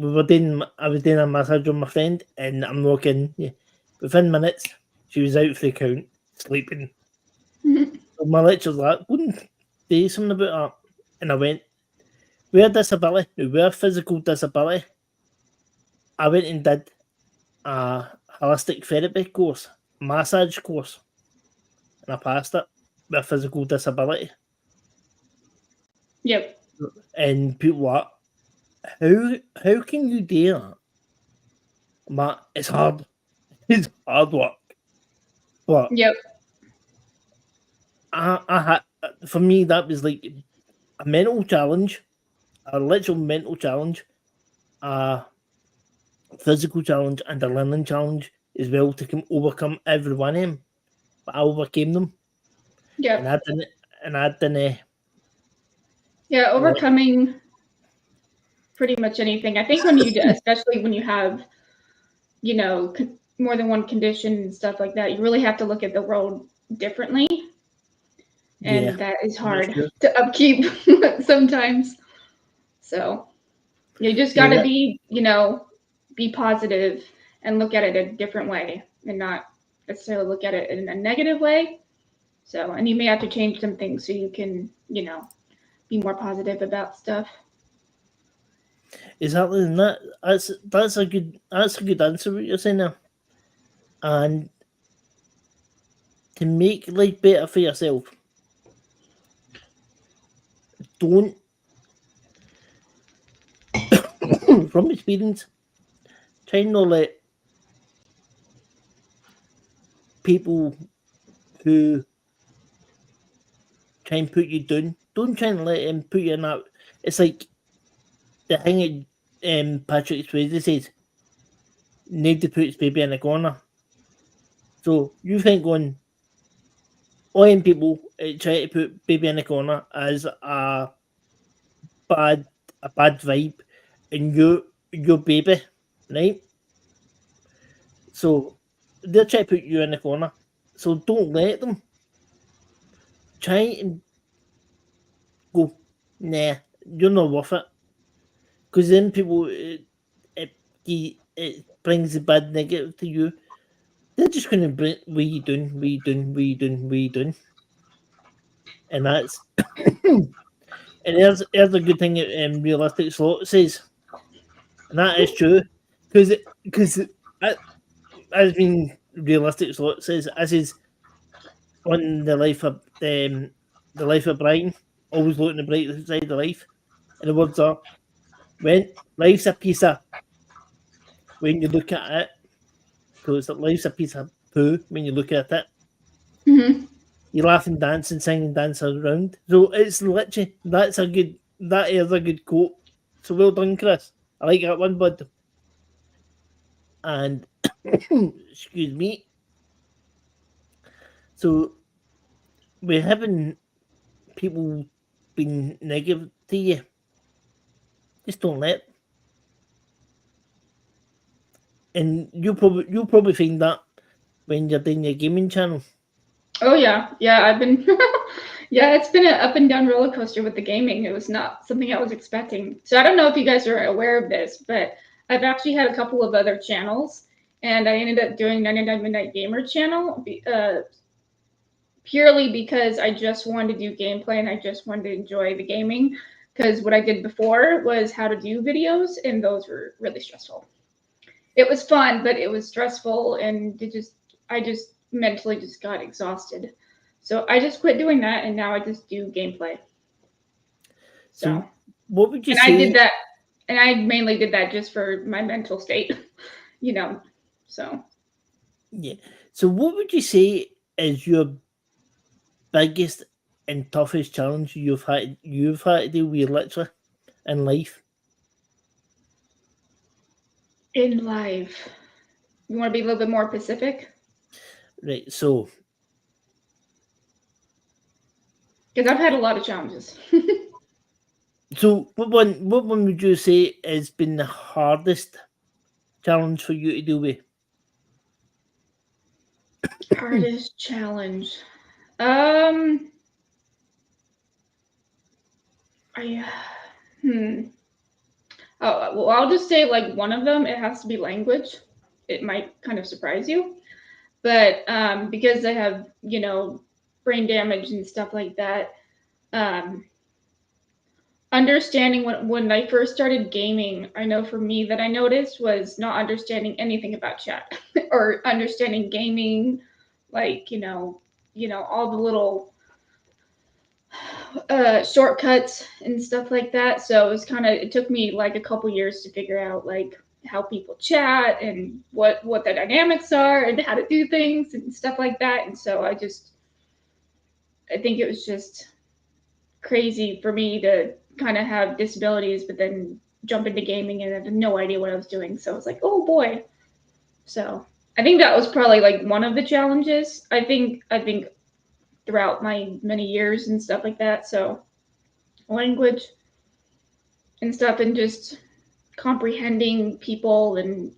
Speaker 1: I was doing a massage on my friend, and I'm not kidding. Yeah, within minutes, she was out for the count, sleeping. So my lecture's like, go and do something about that, and I went. With a disability, with a physical disability, I went and did a holistic therapy course, massage course, and I passed it with a physical disability.
Speaker 2: yep,
Speaker 1: And people were like, how can you do that? Matt, it's hard. It's hard work. But
Speaker 2: yep,
Speaker 1: I had for me that was like a mental challenge, a literal mental challenge, a physical challenge, and a learning challenge as well to overcome every one of them. But I overcame them, and
Speaker 2: yep.
Speaker 1: I didn't
Speaker 2: Yeah,
Speaker 1: like,
Speaker 2: overcoming pretty much anything. I think especially when you have, more than one condition and stuff like that, you really have to look at the world differently.
Speaker 1: yeah,
Speaker 2: And that is
Speaker 1: that's
Speaker 2: hard
Speaker 1: true.
Speaker 2: to upkeep sometimes. So you just got
Speaker 1: Yeah,
Speaker 2: to be positive and look at it a different way and not necessarily look at it in a negative way. So, and you may have to change some things so you can, be more positive about stuff.
Speaker 1: Exactly, and that's a good answer what you're saying there. And to make life better for yourself, don't from experience, try not let people who try and put you down. Don't try and let them put you in that. It's like the thing that Patrick Swayze says, nobody puts baby in a corner. So you think going all them people try to put baby in a corner as bad a bad vibe in your baby, right? So they'll try to put you in the corner. So don't let them try and go, nah, you're not worth it. Because then people, it brings the bad negative to you. They're just going to bring, what you doing, what you doing, what you doing, what you doing. And that's, and there's a good thing that Realistic Slot says. And that is true. Because as being Realistic Slot says, as is on the life of Brian, always looking the bright side of life. And the words are, when life's a piece of, when you look at it, so it's like life's a piece of poo when you look at it.
Speaker 2: Mm-hmm.
Speaker 1: You laugh and dance and sing and dance around. So it's literally that is a good quote. So well done, Chris. I like that one, bud. And excuse me. So we're having people being negative to you. Just don't let. And you'll probably find that when you're doing your gaming channel.
Speaker 2: Oh yeah, yeah. I've been, yeah. It's been an up and down roller coaster with the gaming. It was not something I was expecting. So I don't know if you guys are aware of this, but I've actually had a couple of other channels, and I ended up doing 99 Midnight Gamer channel, purely because I just wanted to do gameplay and I just wanted to enjoy the gaming. Because what I did before was how to do videos, and those were really stressful. It was fun, but it was stressful, and I just mentally just got exhausted. So I just quit doing that, and now I just do gameplay. So,
Speaker 1: what would you
Speaker 2: and
Speaker 1: say?
Speaker 2: I did that, and I mainly did that just for my mental state, you know. So
Speaker 1: Yeah. So what would you say is your biggest and toughest challenge you've had to deal with literally in life?
Speaker 2: in life, you want to be a little bit more specific?
Speaker 1: Right. So
Speaker 2: Because I've had a lot of challenges.
Speaker 1: what one would you say has been the hardest challenge for you to deal with?
Speaker 2: Hardest challenge. Um, I hmm. Oh, well, I'll just say like one of them. It has to be language. It might kind of surprise you, but because I have brain damage and stuff like that, um, understanding when I first started gaming, I know for me that I noticed was not understanding anything about chat or understanding gaming, like all the little shortcuts and stuff like that. So it took me like a couple years to figure out like how people chat and what the dynamics are and how to do things and stuff like that. And so I think it was just crazy for me to kind of have disabilities, but then jump into gaming and have no idea what I was doing. So I was like, oh boy. So I think that was probably like one of the challenges. I think throughout my many years and stuff like that. So language and stuff, and just comprehending people, and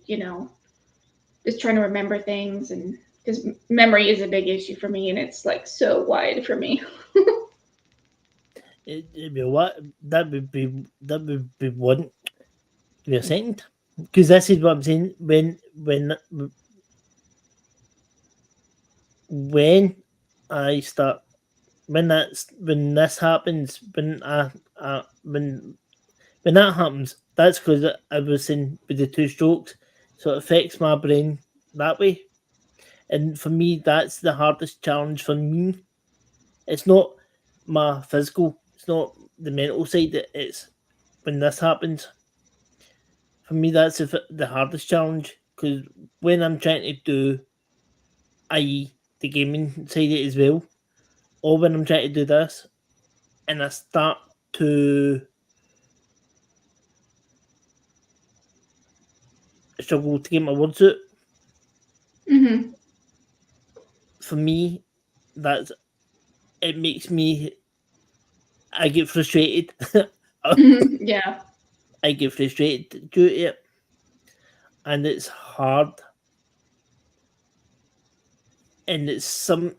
Speaker 2: just trying to remember things, and because memory is a big issue for me, and it's like so wide for me.
Speaker 1: It'd be what that would be one. Give me a second, because this is what I'm saying. When I start when this happens when that happens, that's because I was saying with the 2 strokes, so it affects my brain that way. And for me, that's the hardest challenge for me. It's not my physical, it's not the mental side. It's when this happens. For me, that's the hardest challenge because when I'm trying to do, i.e., the gaming side of it as well, or when I'm trying to do this, and I start to struggle to get my words out,
Speaker 2: Mm-hmm.
Speaker 1: for me, that's it makes me. I get frustrated.
Speaker 2: Mm-hmm. Yeah.
Speaker 1: I get frustrated due to it, and it's hard, and it's something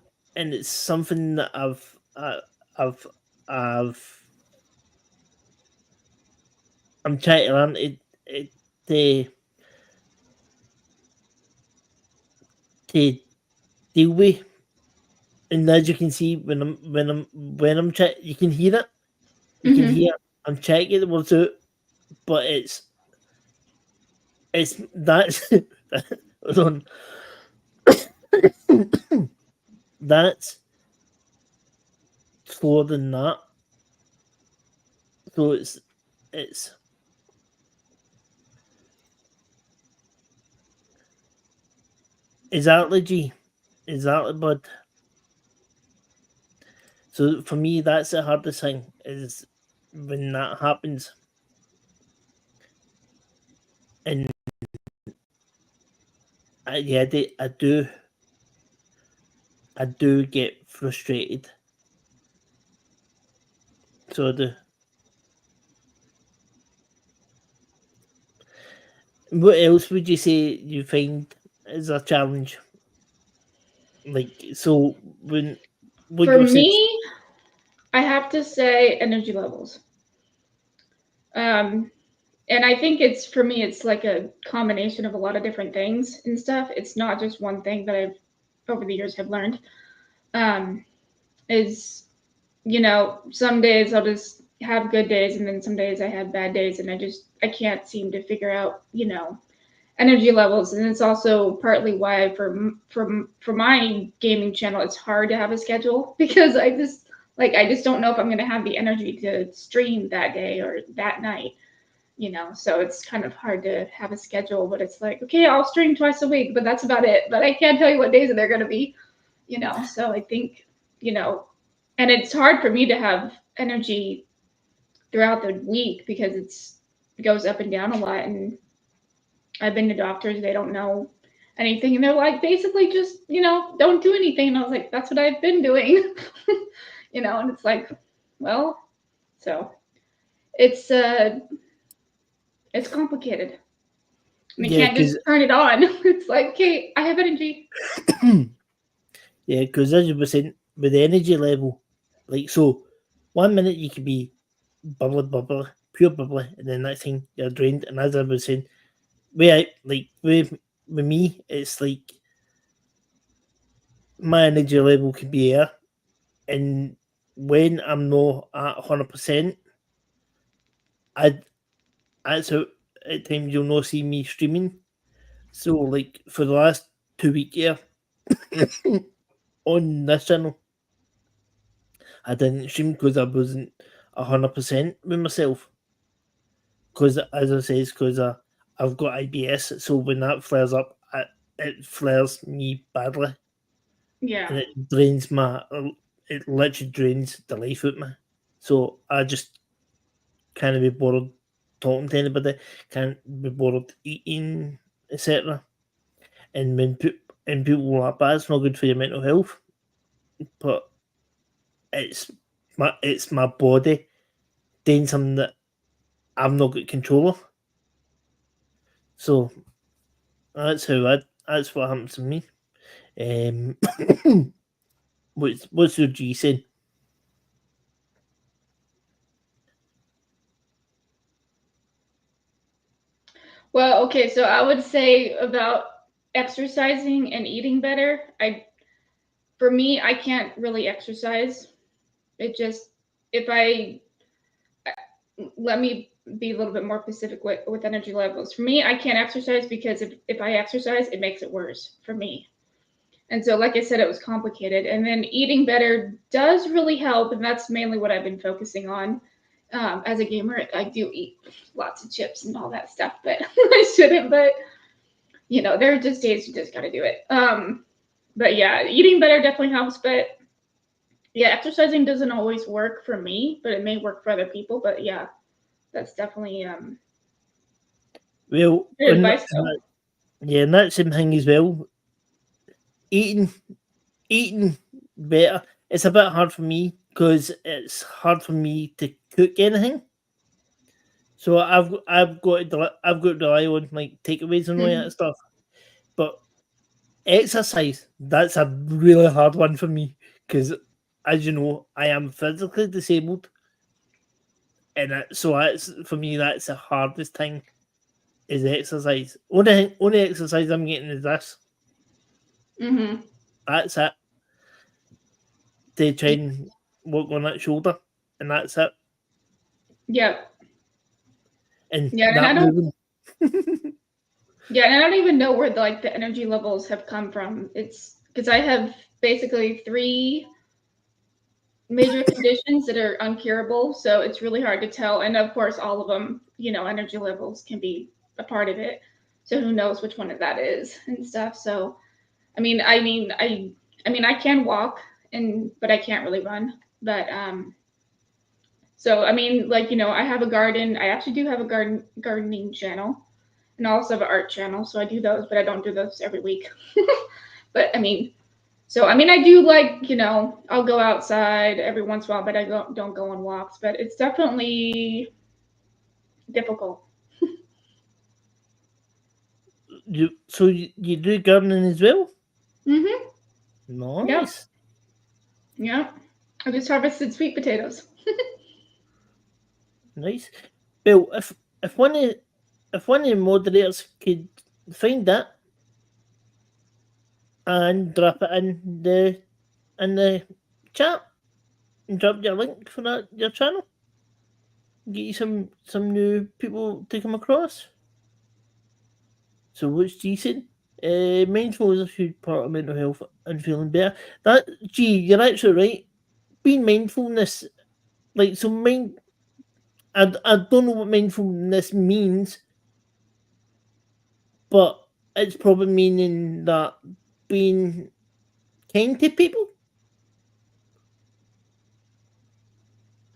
Speaker 1: that I've I've I'm trying to learn to to deal with. And as you can see, when I'm trying, you can hear it. You can
Speaker 2: Mm-hmm.
Speaker 1: hear I'm trying to get the words out, but it's that's hold on. That's slower than that. So it's exactly G, exactly, bud. So for me, that's the hardest thing is when that happens, and yeah, I do get frustrated. So the what else would you say you find is a challenge? Like so when
Speaker 2: For
Speaker 1: you said
Speaker 2: me, I have to say energy levels. Um, and I think it's for me, it's like a combination of a lot of different things and stuff. It's not just one thing that I've over the years have learned. Um, is some days I'll just have good days, and then some days I have bad days, and I can't seem to figure out energy levels. And it's also partly why for my gaming channel it's hard to have a schedule because I just don't know if I'm going to have the energy to stream that day or that night. So it's kind of hard to have a schedule, but it's like, okay, I'll stream twice a week, but that's about it. But I can't tell you what days they're going to be. So I think you know and it's hard for me to have energy throughout the week because it goes up and down a lot. And I've been to doctors, they don't know anything, and they're like, basically just don't do anything. And I was like, that's what I've been doing. And it's like, well, so it's it's complicated, and you
Speaker 1: yeah,
Speaker 2: can't just
Speaker 1: because
Speaker 2: turn it on. It's like, okay, I have energy.
Speaker 1: yeah, because as you were saying with the energy level, like so, 1 minute you could be bubbly, pure bubbly, and then next thing you're drained. And as I was saying, with me, it's like my energy level could be air, and when I'm not at 100%, I that's how at times you'll not see me streaming. So like for the last 2 week here on this channel, I didn't stream because I wasn't 100% with myself. Because as I says, because I've got IBS, so when that flares up, it flares me badly,
Speaker 2: Yeah.
Speaker 1: and it drains it literally drains the life out of me. So I just can't be bothered talking to anybody, can't be bothered eating, etc. And and people are like, "But it's not good for your mental health." But it's my body doing something that I've not got control of. So that's what happens to me. Um, what's your G saying?
Speaker 2: Well, okay, so I would say about exercising and eating better. For me, I can't really exercise. It just if I let me be a little bit more specific with energy levels. For me, I can't exercise because if I exercise, it makes it worse for me. And so, like I said, it was complicated. And then eating better does really help, and that's mainly what I've been focusing on. As a gamer, I do eat lots of chips and all that stuff, but I shouldn't. But there are just days you just got to do it. But yeah, eating better definitely helps. But yeah, exercising doesn't always work for me, but it may work for other people. But yeah, that's definitely
Speaker 1: Well,
Speaker 2: good advice.
Speaker 1: yeah, and that's the thing as well. Eating better. It's a bit hard for me because it's hard for me to cook anything. So I've got to rely on like takeaways and all that stuff. But exercise, that's a really hard one for me because, as you know, I am physically disabled, and so that's for me. That's the hardest thing is exercise. Only exercise I'm getting is this.
Speaker 2: Mm-hmm.
Speaker 1: That's it. To try and work on that shoulder, and that's it.
Speaker 2: Yep.
Speaker 1: And
Speaker 2: Yeah, and
Speaker 1: that
Speaker 2: I don't.
Speaker 1: moving.
Speaker 2: Yeah, and I don't even know where the energy levels have come from. It's because I have basically 3 major conditions that are uncurable, so it's really hard to tell. And of course, all of them, energy levels can be a part of it. So who knows which one of that is and stuff. So, I mean, I can walk but I can't really run. But so I mean, like I have a garden. I actually do have a gardening channel, and I also have an art channel. So I do those, but I don't do those every week. But I mean, I do like, I'll go outside every once in a while, but I don't go on walks. But it's definitely difficult.
Speaker 1: You do gardening as well?
Speaker 2: Mm-hmm. Yep.
Speaker 1: Nice.
Speaker 2: Yep. I just harvested sweet potatoes.
Speaker 1: Nice. Well, if one of the moderators could find that and drop it in the chat and drop your link for your channel, get you some new people to come across. So what's G saying? Mindfulness is a huge part of mental health and feeling better. You're actually right. Being mindfulness, like so mind. I don't know what mindfulness means, but it's probably meaning that being kind to people,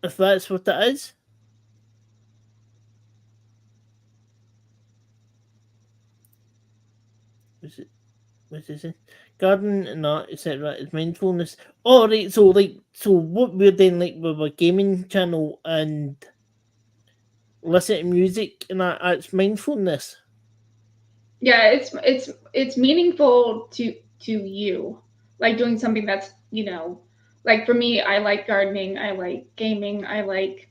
Speaker 1: if that's what it is. What's it say? Garden and art, etc. is mindfulness. Oh right, so what we're doing like with a gaming channel and listen to music and that's mindfulness.
Speaker 2: Yeah, it's meaningful to you, like doing something that's like for me, I like gardening, I like gaming, I like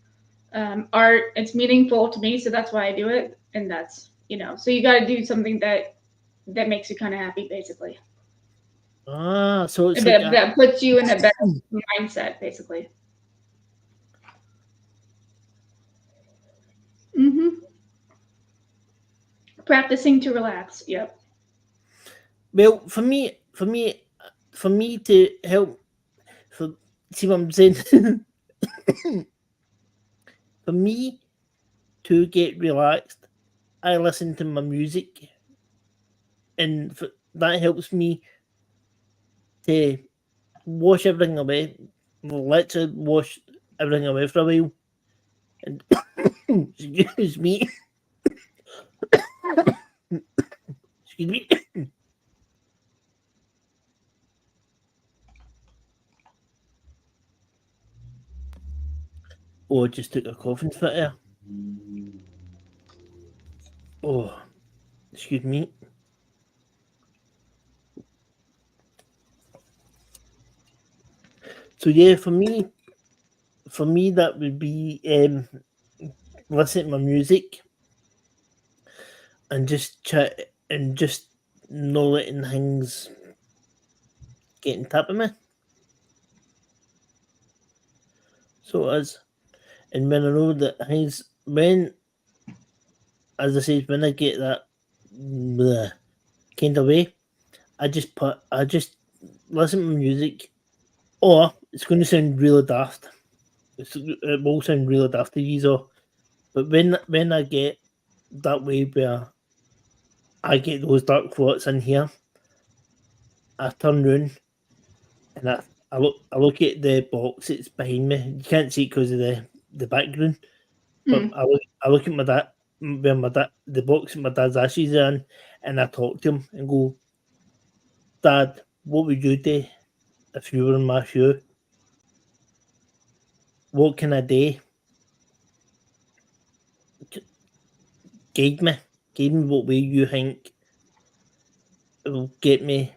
Speaker 2: art. It's meaningful to me, so that's why I do it, and that's so you got to do something that makes you kind of happy, basically.
Speaker 1: So it's
Speaker 2: That puts you in a better mindset, basically. Mm-hmm. Practicing to relax. Yep.
Speaker 1: well for me to help see what I'm saying. For me to get relaxed, I listen to my music, and that helps me to wash everything away. Literally wash everything away for a while. And excuse me. Excuse me. Oh, I just took a coughing fit there. Oh, excuse me. So yeah, for me that would be listen to my music and just chat and just not letting things get on top of me. So it is. And when I know that things as I said, when I get that kind of way, I just listen to music, or it's going to sound really daft. It will sound really daft to you, but when I get that way where I get those dark thoughts in here, I turn round and I look at the box that's behind me. You can't see it because of the background, but I look at my dad where the box that my dad's ashes are in, and I talk to him and go, Dad, what would you do if you were in my shoe? What can I do? Guide me what way you think it will get me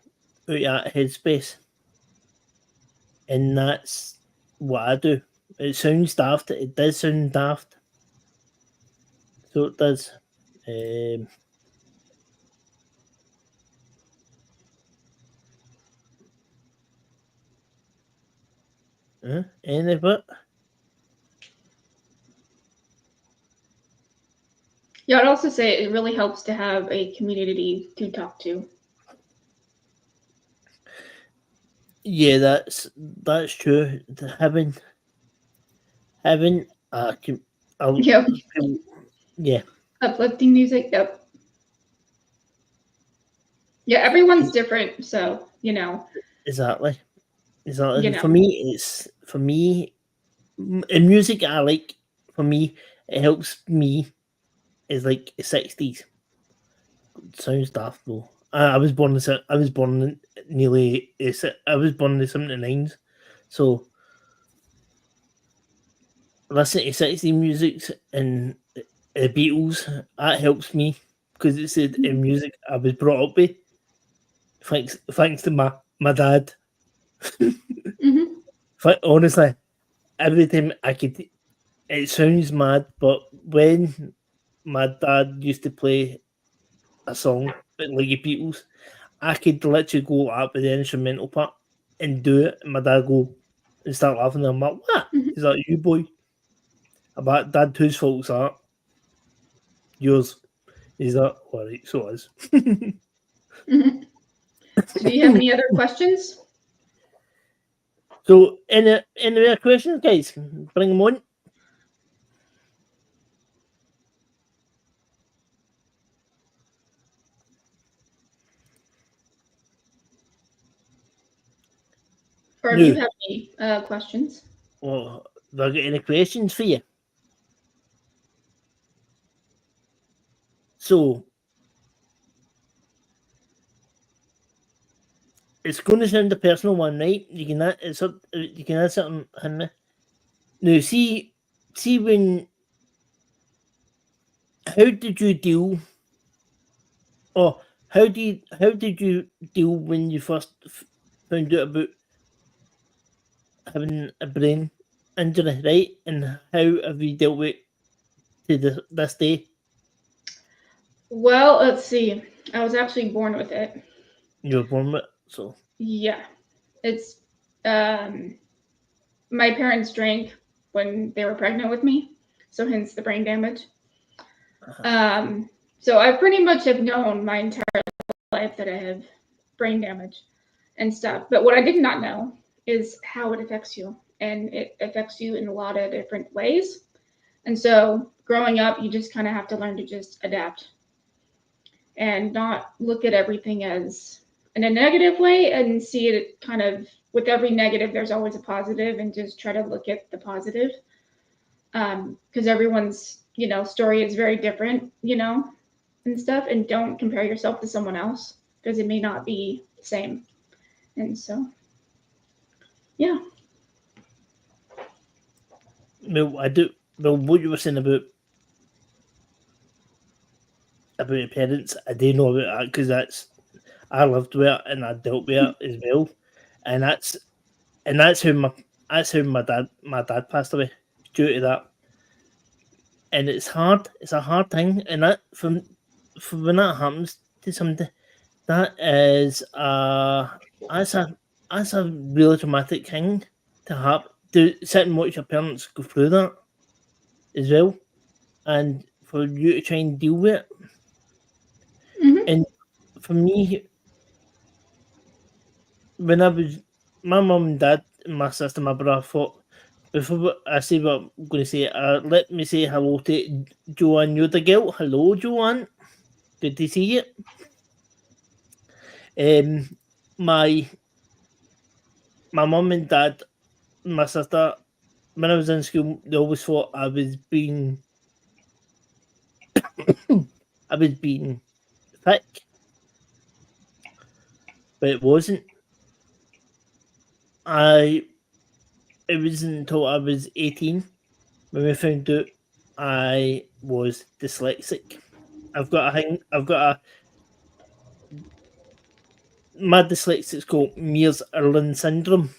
Speaker 1: out of that headspace. And that's what I do. It sounds daft. It does sound daft. So it does. Any of it?
Speaker 2: Yeah, I'd also say it really helps to have a community to talk to.
Speaker 1: Yeah, that's true. Having
Speaker 2: Yep.
Speaker 1: Yeah.
Speaker 2: Uplifting music. Yep. Yeah, everyone's different, so
Speaker 1: Exactly.
Speaker 2: You
Speaker 1: For
Speaker 2: know.
Speaker 1: me, in music I like. For me, it helps me. Is like 60s. Sounds daft though. I was born in nearly. I was born in the 79s, so listening to 60s music and the Beatles, that helps me because it's the music I was brought up with. Thanks to my dad. Honestly, every time I could, it sounds mad, but when my dad used to play a song like the Beatles, I could literally go up with the instrumental part and do it, and my dad go and start laughing. And I'm like, "What? Is that you, boy?" I'm like, "Dad, whose fault's that?" "Yours." Is that all right? So it is.
Speaker 2: So do you have any other questions?
Speaker 1: So, any other questions, guys? Bring them on.
Speaker 2: Or do you have any questions?
Speaker 1: Well, have I got any questions for you? So, it's going to sound a personal one, right? You can answer it on me. Now, see when. How did you deal? Or how did you deal when you first found out about having a brain injury, right? And how have you dealt with it to this day?
Speaker 2: Well, let's see. I was actually born with it.
Speaker 1: You were born with it, so
Speaker 2: Yeah. It's my parents drank when they were pregnant with me, so hence the brain damage. So I pretty much have known my entire life that I have brain damage and stuff. But what I did not know is how it affects you. And it affects you in a lot of different ways. And so growing up, you just kind of have to learn to just adapt and not look at everything as in a negative way and see it kind of with every negative, there's always a positive, and just try to look at the positive. Because everyone's, story is very different, and stuff. And don't compare yourself to someone else because it may not be the same. And so, yeah.
Speaker 1: well, I do. Well, what you were saying about your parents, I do know about that because I lived with it and I dealt with it as well, and that's how my dad passed away due to that, and it's hard. It's a hard thing, and that from when that happens to somebody, that is that's a really traumatic thing to have to sit and watch your parents go through that as well, and for you to try and deal with it.
Speaker 2: Mhm.
Speaker 1: And for me, when I was my mum and dad, and my sister, my brother thought before I say what I'm going to say, let me say hello to Joanne Yodergill. Hello, Joanne. Good to see you. My mum and dad, my sister, when I was in school, they always thought I was being I was being thick, but it wasn't. I It wasn't until I was 18 when we found out I was dyslexic. I've got a my dyslexic's called Mears-Irlen syndrome.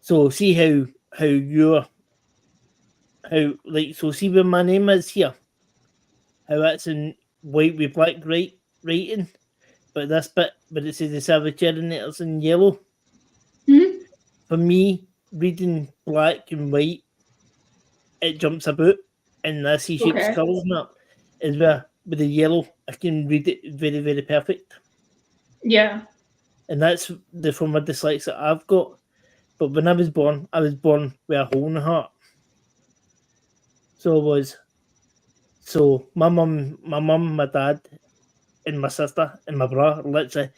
Speaker 1: So see how you're how like so see where my name is here, how that's in white with black writing, but this bit but it says the Savage Chairinator's in yellow.
Speaker 2: Mhm.
Speaker 1: For me, reading black and white, it jumps about and I see shapes,
Speaker 2: Okay.
Speaker 1: colours and that. Is where with the yellow I can read it very, very perfect.
Speaker 2: Yeah.
Speaker 1: And that's the form of dyslexia I've got. But when I was born with a hole in the heart. So I was so my mum, my dad, and my sister and my brother literally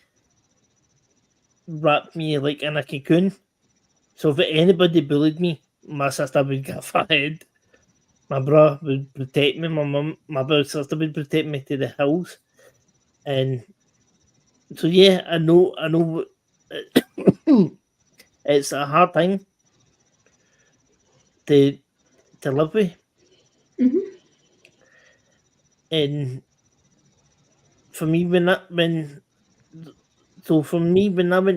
Speaker 1: wrapped me like in a cocoon. So if anybody bullied me, my sister would get fired. My brother would protect me. My brother and sister would protect me to the hills. And so yeah, I know. It's a hard thing to live with,
Speaker 2: Mhm.
Speaker 1: and for me when I went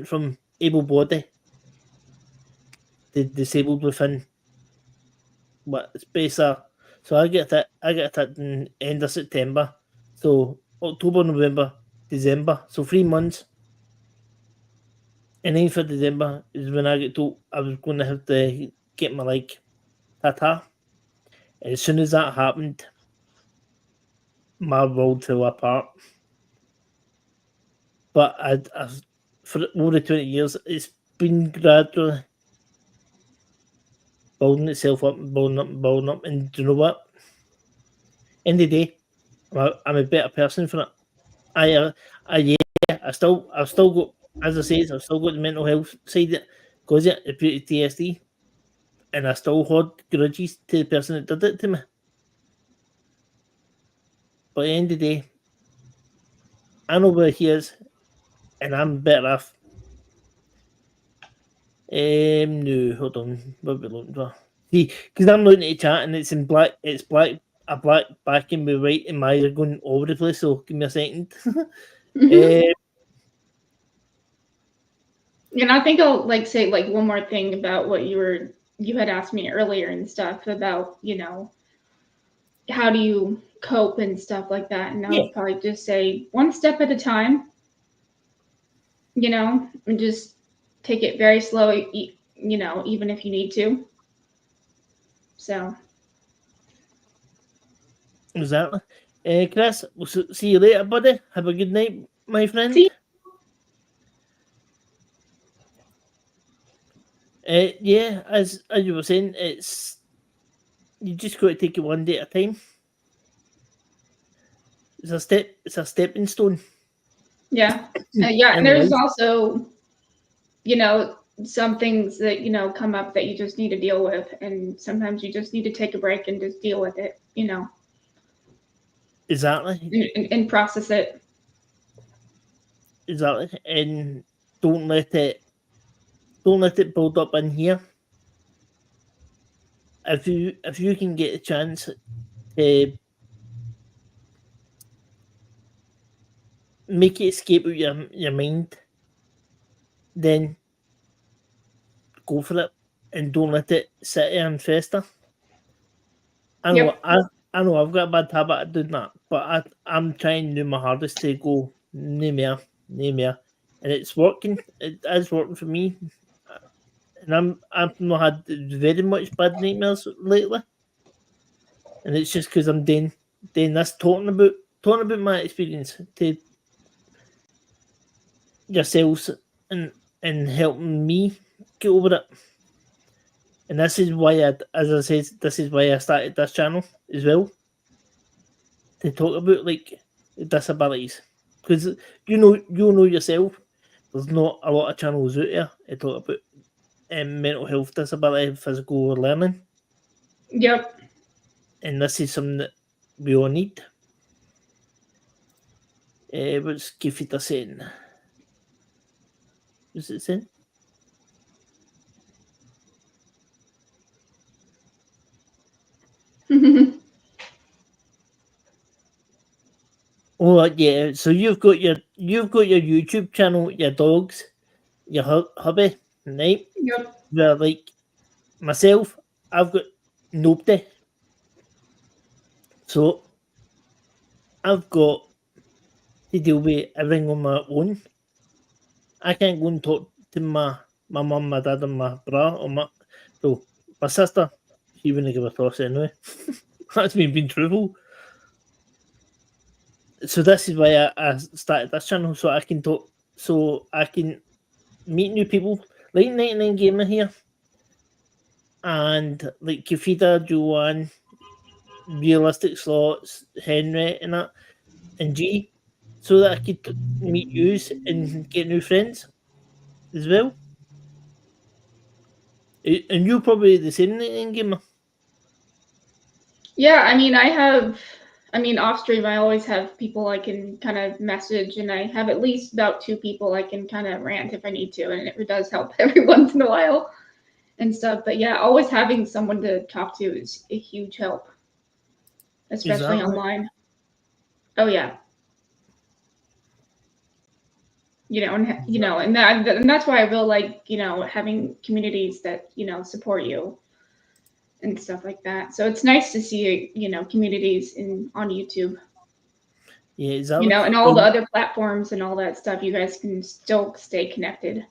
Speaker 1: from able body to disabled within what space so I get that in end of September, so October, November, December, so 3 months, and then for December is when I get told I was going to have to get my leg tata. And as soon as that happened, my world fell apart. But I for over the 20 years, it's been gradually building itself up and building up and building up. And do you know what? In the day, I'm a better person for it. I, yeah, I've still got, as I say, I've still got the mental health side because of the PTSD, and I still hold grudges to the person that did it to me. But at the end of the day, I know where he is, and I'm better off. No, hold on. What are we looking for? See, because I'm looking at the chat and it's in black. It's black, a black backing with white, and my eyes are going all over the place. So give me a second.
Speaker 2: Mhm. And I think I'll like say like one more thing about what you had asked me earlier and stuff about, how do you cope and stuff like that. And I
Speaker 1: Yeah,
Speaker 2: would probably just say one step at a time, and just take it very slow, even if you need to. So,
Speaker 1: exactly. Chris, we'll see you later, buddy. Have a good night, my friend.
Speaker 2: see,
Speaker 1: Yeah, as you were saying, you just got to take it one day at a time. It's a step. It's a stepping stone
Speaker 2: yeah. Yeah, and
Speaker 1: in
Speaker 2: there's
Speaker 1: life.
Speaker 2: also, some things that, come up that you just need to deal with. And sometimes you just need to take a break and just deal with it,
Speaker 1: Exactly,
Speaker 2: and process it.
Speaker 1: exactly, and don't let it build up in here. If you can get a chance to make it escape out your mind, then go for it and don't let it sit there and fester. I know
Speaker 2: Yep.
Speaker 1: I know I've got a bad habit of doing that, but I'm trying to do my hardest to go no more, and it's working. It is working for me, and I've not had very much bad nightmares lately, and it's just because I'm doing doing this, talking about my experience to yourselves and helping me get over it. And this is why, as I said, this is why I started this channel as well, to talk about like disabilities, because you know yourself, there's not a lot of channels out there to talk about mental health, disability, physical learning.
Speaker 2: Yep.
Speaker 1: And this is something that we all need. What's Gifita saying? What's it saying? Oh yeah, so you've got your YouTube channel, your dogs, your hubby, right?
Speaker 2: Yep.
Speaker 1: Where like myself, I've got nobody, so I've got to deal with everything on my own. I can't go and talk to my mum, my dad, and my brother, or my sister. She wouldn't give a toss anyway. That's me being truthful. So this is why I started this channel, so I can talk, so I can meet new people like 99 Gamer here, and like Kafida, Joanne, Realistic Slots, Henry, and that, and G, so that I could meet yous and get new friends as well. And you probably the same 99 Gamer.
Speaker 2: Yeah, I mean, off stream, I always have people I can kind of message, and I have at least about 2 people I can kind of rant if I need to, and it does help every once in a while and stuff. But yeah, always having someone to talk to is a huge help, especially
Speaker 1: Exactly.
Speaker 2: online. Oh yeah. And that's why I really like, having communities that, support you and stuff like that. So it's nice to see, communities on YouTube,
Speaker 1: Yeah, exactly.
Speaker 2: and all the other platforms and all that stuff. You guys can still stay connected,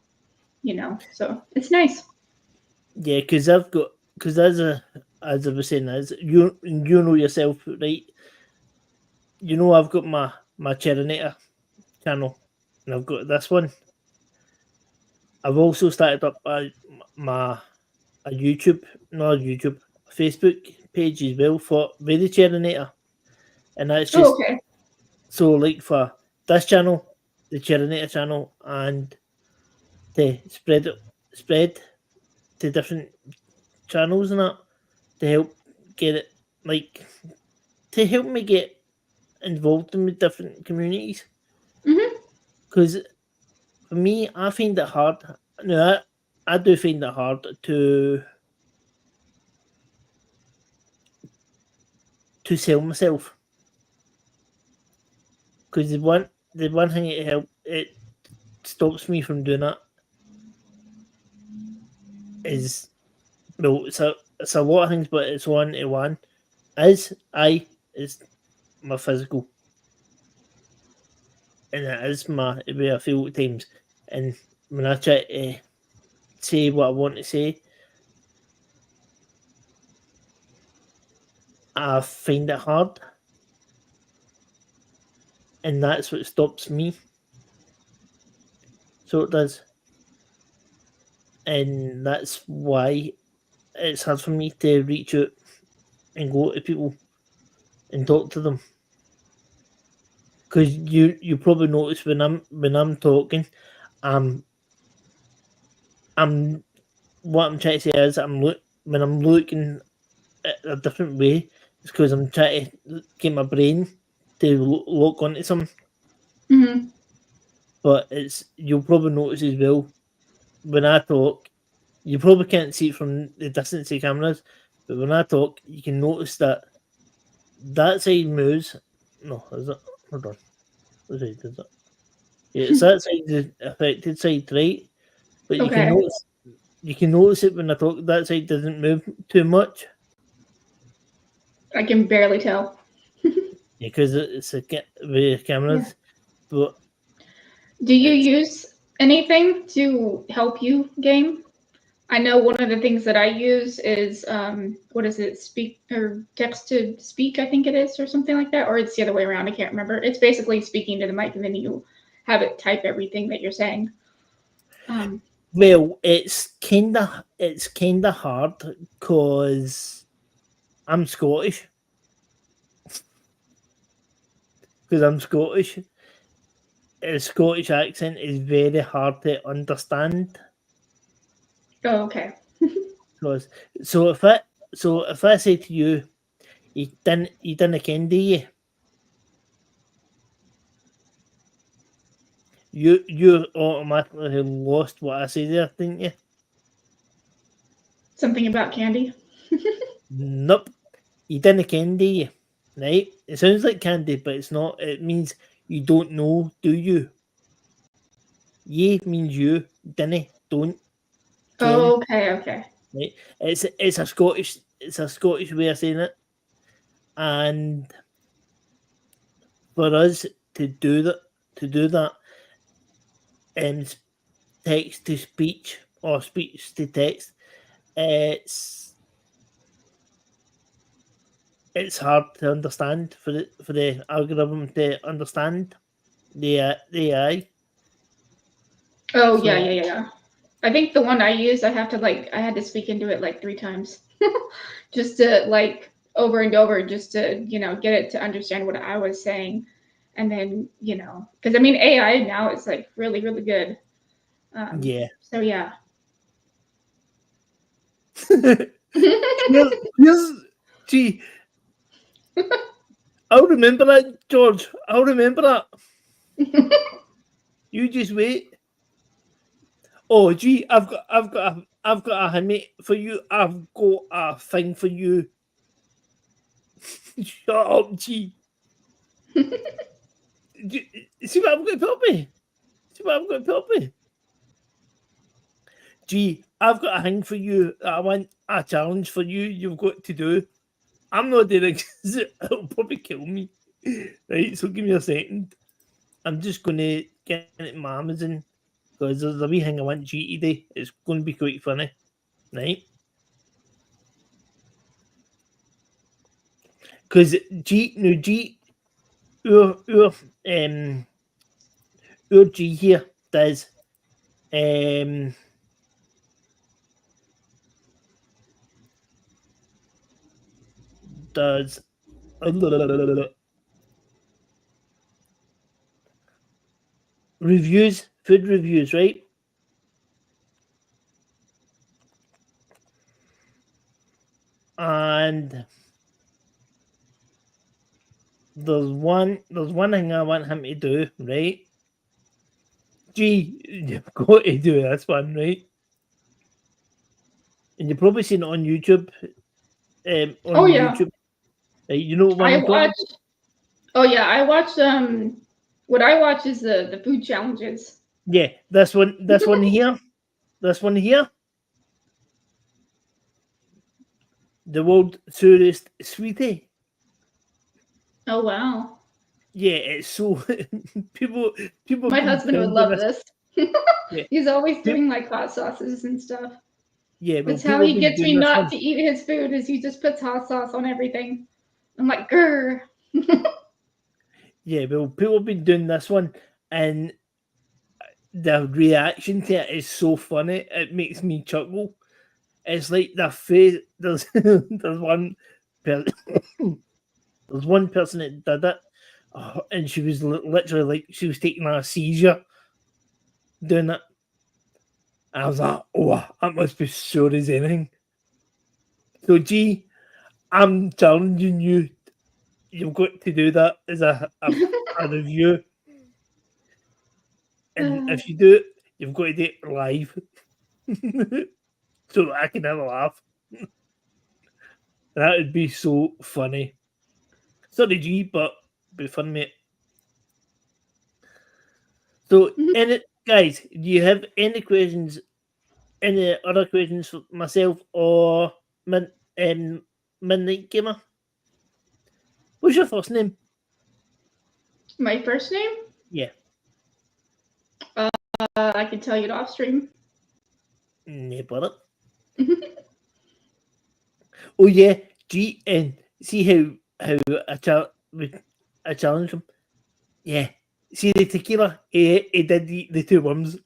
Speaker 2: so it's nice.
Speaker 1: Yeah, because as I was saying, as you know yourself, right? You know I've got my Chairinator channel, and I've got this one. I've also started up a YouTube, not a YouTube, a Facebook page as well for the Chairinator, and that's just
Speaker 2: Okay.
Speaker 1: so like for this channel, the Chairinator channel, and to spread to different channels and that, to help get it, like, to help me get involved in with different communities. Because for me, I find it hard. No, I do find it hard to sell myself. Because the one thing it stops me from doing that is, well, it's a lot of things, but it's one to one. Is my physical, and it is my way I feel at times. And when I try to say what I want to say, I find it hard, and that's what stops me. So it does, and that's why it's hard for me to reach out and go to people and talk to them. Because you probably notice when I'm talking, I'm what I'm trying to say is when I'm looking at a different way, it's because I'm trying to get my brain to lock onto something. But you'll probably notice as well when I talk, you probably can't see it from the distance of cameras, but when I talk, you can notice that side moves. No, is it? Hold on. What side is it? Yeah, it's that side, the affected side, right? But you can notice it when I talk. That side doesn't move too much.
Speaker 2: I can barely tell.
Speaker 1: Yeah, because it's with cameras.
Speaker 2: Yeah.
Speaker 1: But
Speaker 2: do you use anything to help you game? I know one of the things that I use is what is it? Speak or text to speak, I think it is, or something like that, or it's the other way around. I can't remember. It's basically speaking to the mic, and then you have it type everything that you're saying.
Speaker 1: Well, it's kinda hard because I'm Scottish. Because I'm Scottish, a Scottish accent is very hard to understand.
Speaker 2: Oh, okay.
Speaker 1: Because so if I say to you, you didn't ken, do you? You automatically have lost what I say there, didn't you?
Speaker 2: Something about candy.
Speaker 1: Nope. You didn't ken, do you? Right? It sounds like candy, but it's not. It means you don't know, do you? Ye means you, didn't, don't, ken.
Speaker 2: Oh, okay.
Speaker 1: Right? It's a Scottish way of saying it. And for us to do that, text to speech or speech to text, it's hard to understand for the algorithm to understand the AI.
Speaker 2: Oh,
Speaker 1: So
Speaker 2: yeah. I think the one I use, I had to speak into it like 3 times just to like over and over, just to, get it to understand what I was saying. And then, because I mean, AI now is like really, really good.
Speaker 1: yeah.
Speaker 2: So yeah.
Speaker 1: Gee, I'll remember that, George. I'll remember that. You just wait. Oh, gee, I've got a honey for you. I've got a thing for you. Shut up, gee. See what I'm going to put me? See what I'm going to put me? Gee, I've got a thing for you. I want a challenge for you. You've got to do. I'm not doing it because it'll probably kill me. Right, so give me a second. I'm just going to get into my Amazon because there's a wee thing I want G today. It's going to be quite funny. Right? Because our G here does does reviews, food reviews, right? And there's one thing I want him to do, right? Gee, you've got to do this one, right? And you've probably seen it on YouTube.
Speaker 2: Oh yeah.
Speaker 1: YouTube. Right, you know what
Speaker 2: I
Speaker 1: I'm talking about?
Speaker 2: watched. Oh yeah, I watched. What I watch is the food challenges.
Speaker 1: Yeah, this one here. This one here. The world's surest sweetie.
Speaker 2: Oh wow.
Speaker 1: Yeah, it's so people have
Speaker 2: My
Speaker 1: been
Speaker 2: husband would
Speaker 1: trending
Speaker 2: love
Speaker 1: this.
Speaker 2: this.
Speaker 1: Yeah,
Speaker 2: He's always doing like hot sauces and stuff.
Speaker 1: yeah. Well,
Speaker 2: It's how
Speaker 1: people have
Speaker 2: he
Speaker 1: been
Speaker 2: gets
Speaker 1: doing
Speaker 2: me
Speaker 1: this
Speaker 2: not
Speaker 1: one.
Speaker 2: to eat his food is he just puts hot sauce on everything. I'm like, grr.
Speaker 1: Yeah, well, people have been doing this one, and the reaction to it is so funny. It makes me chuckle. It's like the face. There's there's one person. There's one person that did it, and she was literally like she was taking a seizure doing it. I was like, oh, that must be sure as anything. So, gee, I'm challenging you. You've got to do that as a review. And if you do it, you've got to do it live. So that I can have a laugh. That would be so funny. Sorry, G, but be fun, mate. So, guys, do you have any questions? Any other questions for myself or Midnight Gamer? What's your first name?
Speaker 2: My first name?
Speaker 1: Yeah.
Speaker 2: I can tell you it off stream.
Speaker 1: No bother. Oh yeah, G and see how I challenged him. Yeah, see the tequila. He did eat the two worms.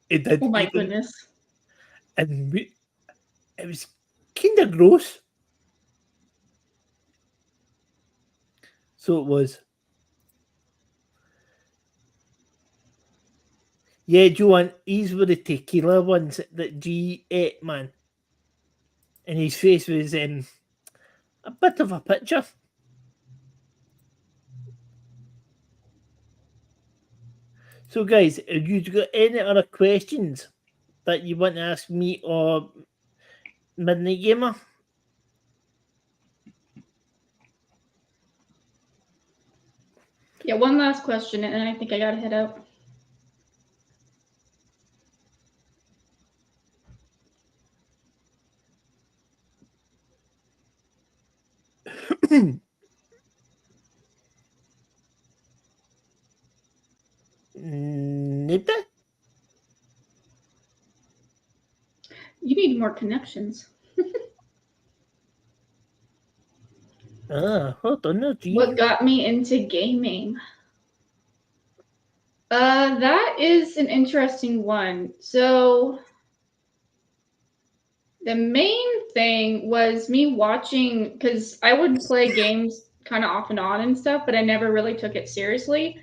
Speaker 1: He did
Speaker 2: Oh my
Speaker 1: eat them,
Speaker 2: goodness.
Speaker 1: and it was kind of gross. So it was. Yeah, Joanne, these were the tequila ones that G ate, man. And his face was a bit of a picture. So, guys, have you got any other questions that you want to ask me or Midnight Gamer?
Speaker 2: Yeah, one last question, and then I think I gotta head out.
Speaker 1: Maybe?
Speaker 2: You need more connections.
Speaker 1: Hold on now, G.
Speaker 2: What got me into gaming? That is an interesting one. So the main thing was me watching, because I would play games kind of off and on and stuff, but I never really took it seriously.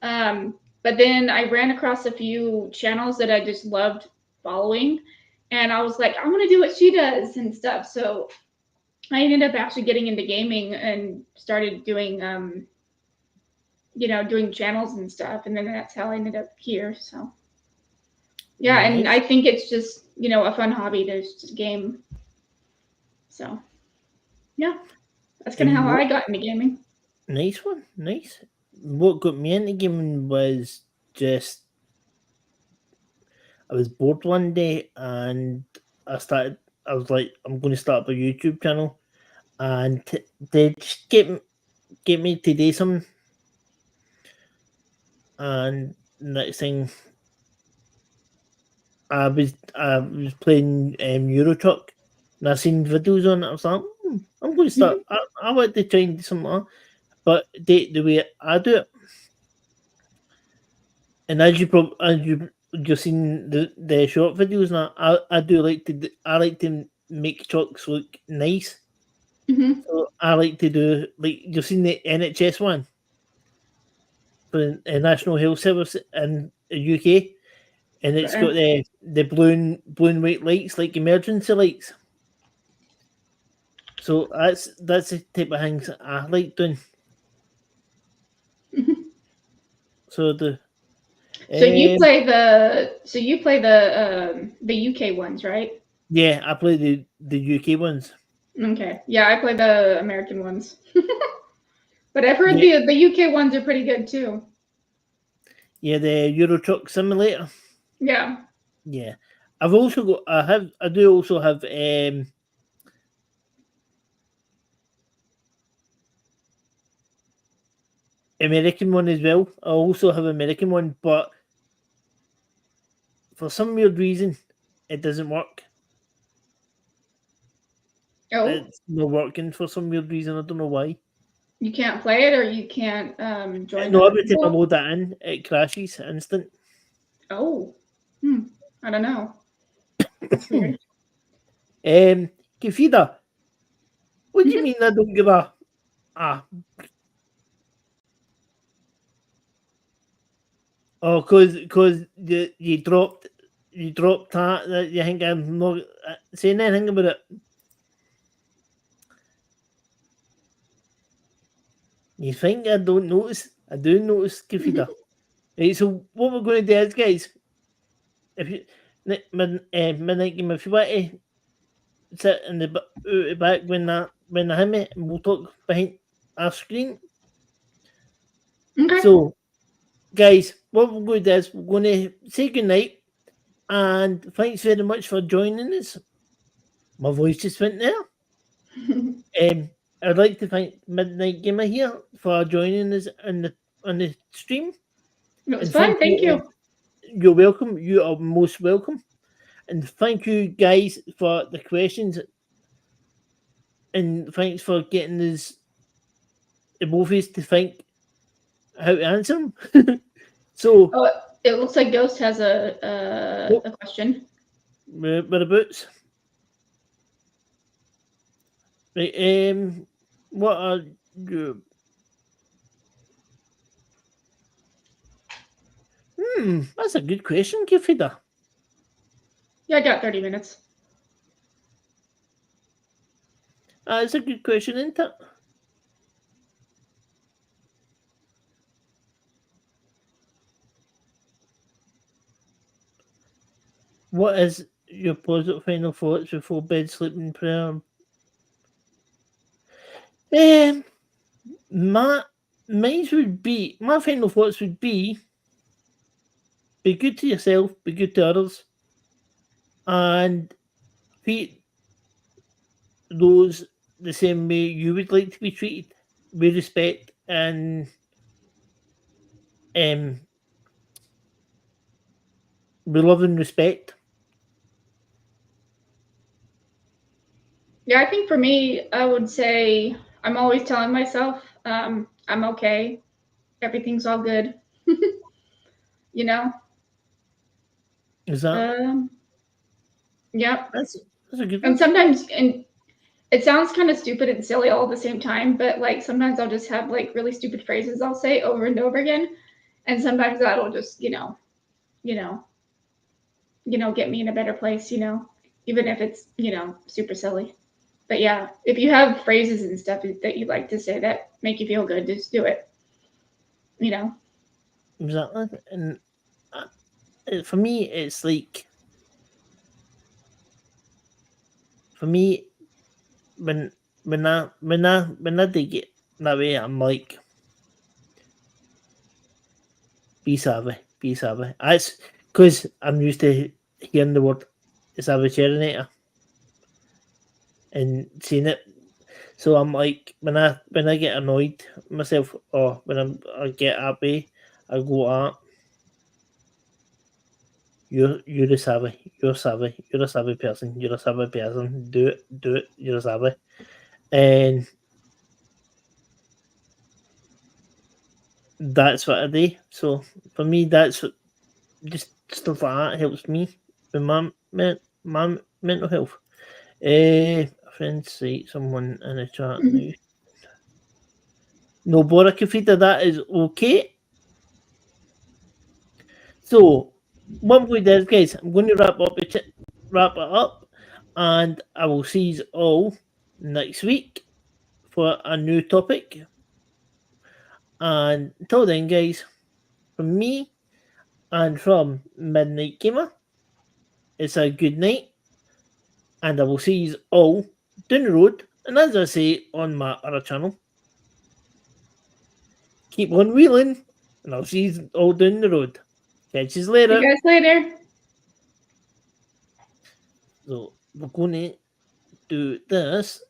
Speaker 2: But then I ran across a few channels that I just loved following, and I was like, I want to do what she does and stuff. So I ended up actually getting into gaming and started doing, doing channels and stuff, and then that's how I ended up here. So yeah, and
Speaker 1: Nice.
Speaker 2: I think it's just a fun hobby to just game. So yeah, that's kind of
Speaker 1: And
Speaker 2: how
Speaker 1: what?
Speaker 2: I got into gaming.
Speaker 1: Nice one. Nice. What got me into gaming was just I was bored one day and I was like, I'm going to start up a YouTube channel, and they just get me to do something. And next thing, I was playing Euro Truck, and I seen videos on it. I was like, I'm going to start.
Speaker 2: Mhm.
Speaker 1: I want to try and do something, but the way I do it, and as you've seen the short videos, and I do like I like to make trucks look nice.
Speaker 2: Mhm.
Speaker 1: So I like to do, like, you've seen the NHS one for the National Health Service in the UK, and it's got
Speaker 2: Right.
Speaker 1: the blue and white lights like emergency lights. So that's the type of things I like doing.
Speaker 2: Mhm.
Speaker 1: So the
Speaker 2: So you
Speaker 1: um,
Speaker 2: play the UK ones, right?
Speaker 1: yeah, I play the UK ones.
Speaker 2: Okay. Yeah, I play the American ones. But I've heard
Speaker 1: Yeah,
Speaker 2: the UK ones are pretty good too.
Speaker 1: yeah, the Euro Truck Simulator.
Speaker 2: Yeah.
Speaker 1: Yeah, I've also got I do also have American one as well. I also have American one, but for some weird reason, it doesn't work.
Speaker 2: Oh,
Speaker 1: It's not working for some weird reason. I don't know why.
Speaker 2: you can't play it or you can't join
Speaker 1: No,
Speaker 2: other
Speaker 1: every time I
Speaker 2: people?
Speaker 1: load that in, it crashes instant.
Speaker 2: Oh. Hmm. I don't know. That's weird.
Speaker 1: Kefida, what do you
Speaker 2: Mhm.
Speaker 1: mean I don't give a ah? Oh, cause you dropped that. You think I'm not saying anything about it? You think I don't notice? I do notice, Kefida. Right, so what we're going to do is, guys, if you midnight game, if you want to sit in out the back when I hit me, and we'll talk behind our screen.
Speaker 2: Okay.
Speaker 1: So, guys, what we're going to do is we're going to say goodnight, and thanks very much for joining us. My voice just went there. Um, I'd like to thank Midnight Gamer here for joining us on the stream,
Speaker 2: It was
Speaker 1: and thank
Speaker 2: fun.
Speaker 1: you
Speaker 2: Thank
Speaker 1: all.
Speaker 2: you.
Speaker 1: You're welcome. You are most welcome. And thank you guys for the questions. And thanks for getting us emojis to think how to answer them. So,
Speaker 2: Oh, it looks like Ghost has a question.
Speaker 1: whereabouts? Right, what are your... That's a good question, Gifida.
Speaker 2: Yeah, I got 30 minutes.
Speaker 1: That's a good question, isn't it? What is your positive final thoughts before bed, sleeping prayer? My my final thoughts would be good to yourself, be good to others, and treat those the same way you would like to be treated, with respect and with love and respect.
Speaker 2: Yeah, I think for me, I would say I'm always telling myself I'm okay. Everything's all good. You know?
Speaker 1: Is that
Speaker 2: Yep.
Speaker 1: that's a good
Speaker 2: And
Speaker 1: one?
Speaker 2: sometimes, and it sounds kind of stupid and silly all at the same time, but like sometimes I'll just have like really stupid phrases I'll say over and over again. And sometimes that'll just, you know, get me in a better place, even if it's, super silly. But yeah, if you have phrases and stuff that you like to say that make you feel good, just do it. You know.
Speaker 1: Exactly. And for me, it's like, for me, when I dig it that way, I'm like, be savvy, be savvy. That's because I'm used to hearing the word savvy Chairinator and seeing it. So I'm like, when I get annoyed myself, or when I get happy, I go, you're a savvy, you're savvy, you're a savvy person, you're a savvy person. Do it, you're a savvy, and that's what I do. So for me, that's what, just stuff like that helps me with my mental health. A friend say someone in the chat
Speaker 2: Mhm.
Speaker 1: now. No bother, Kafita, that is okay. So, what we did, guys, I'm going to wrap it up, and I will see you all next week for a new topic. And until then, guys, from me and from Midnight Gamer, it's a good night, and I will see you all down the road. And as I say on my other channel, keep on wheeling, and I'll see you all down the road. Catch you
Speaker 2: See
Speaker 1: later.
Speaker 2: you guys later.
Speaker 1: So we're going to do this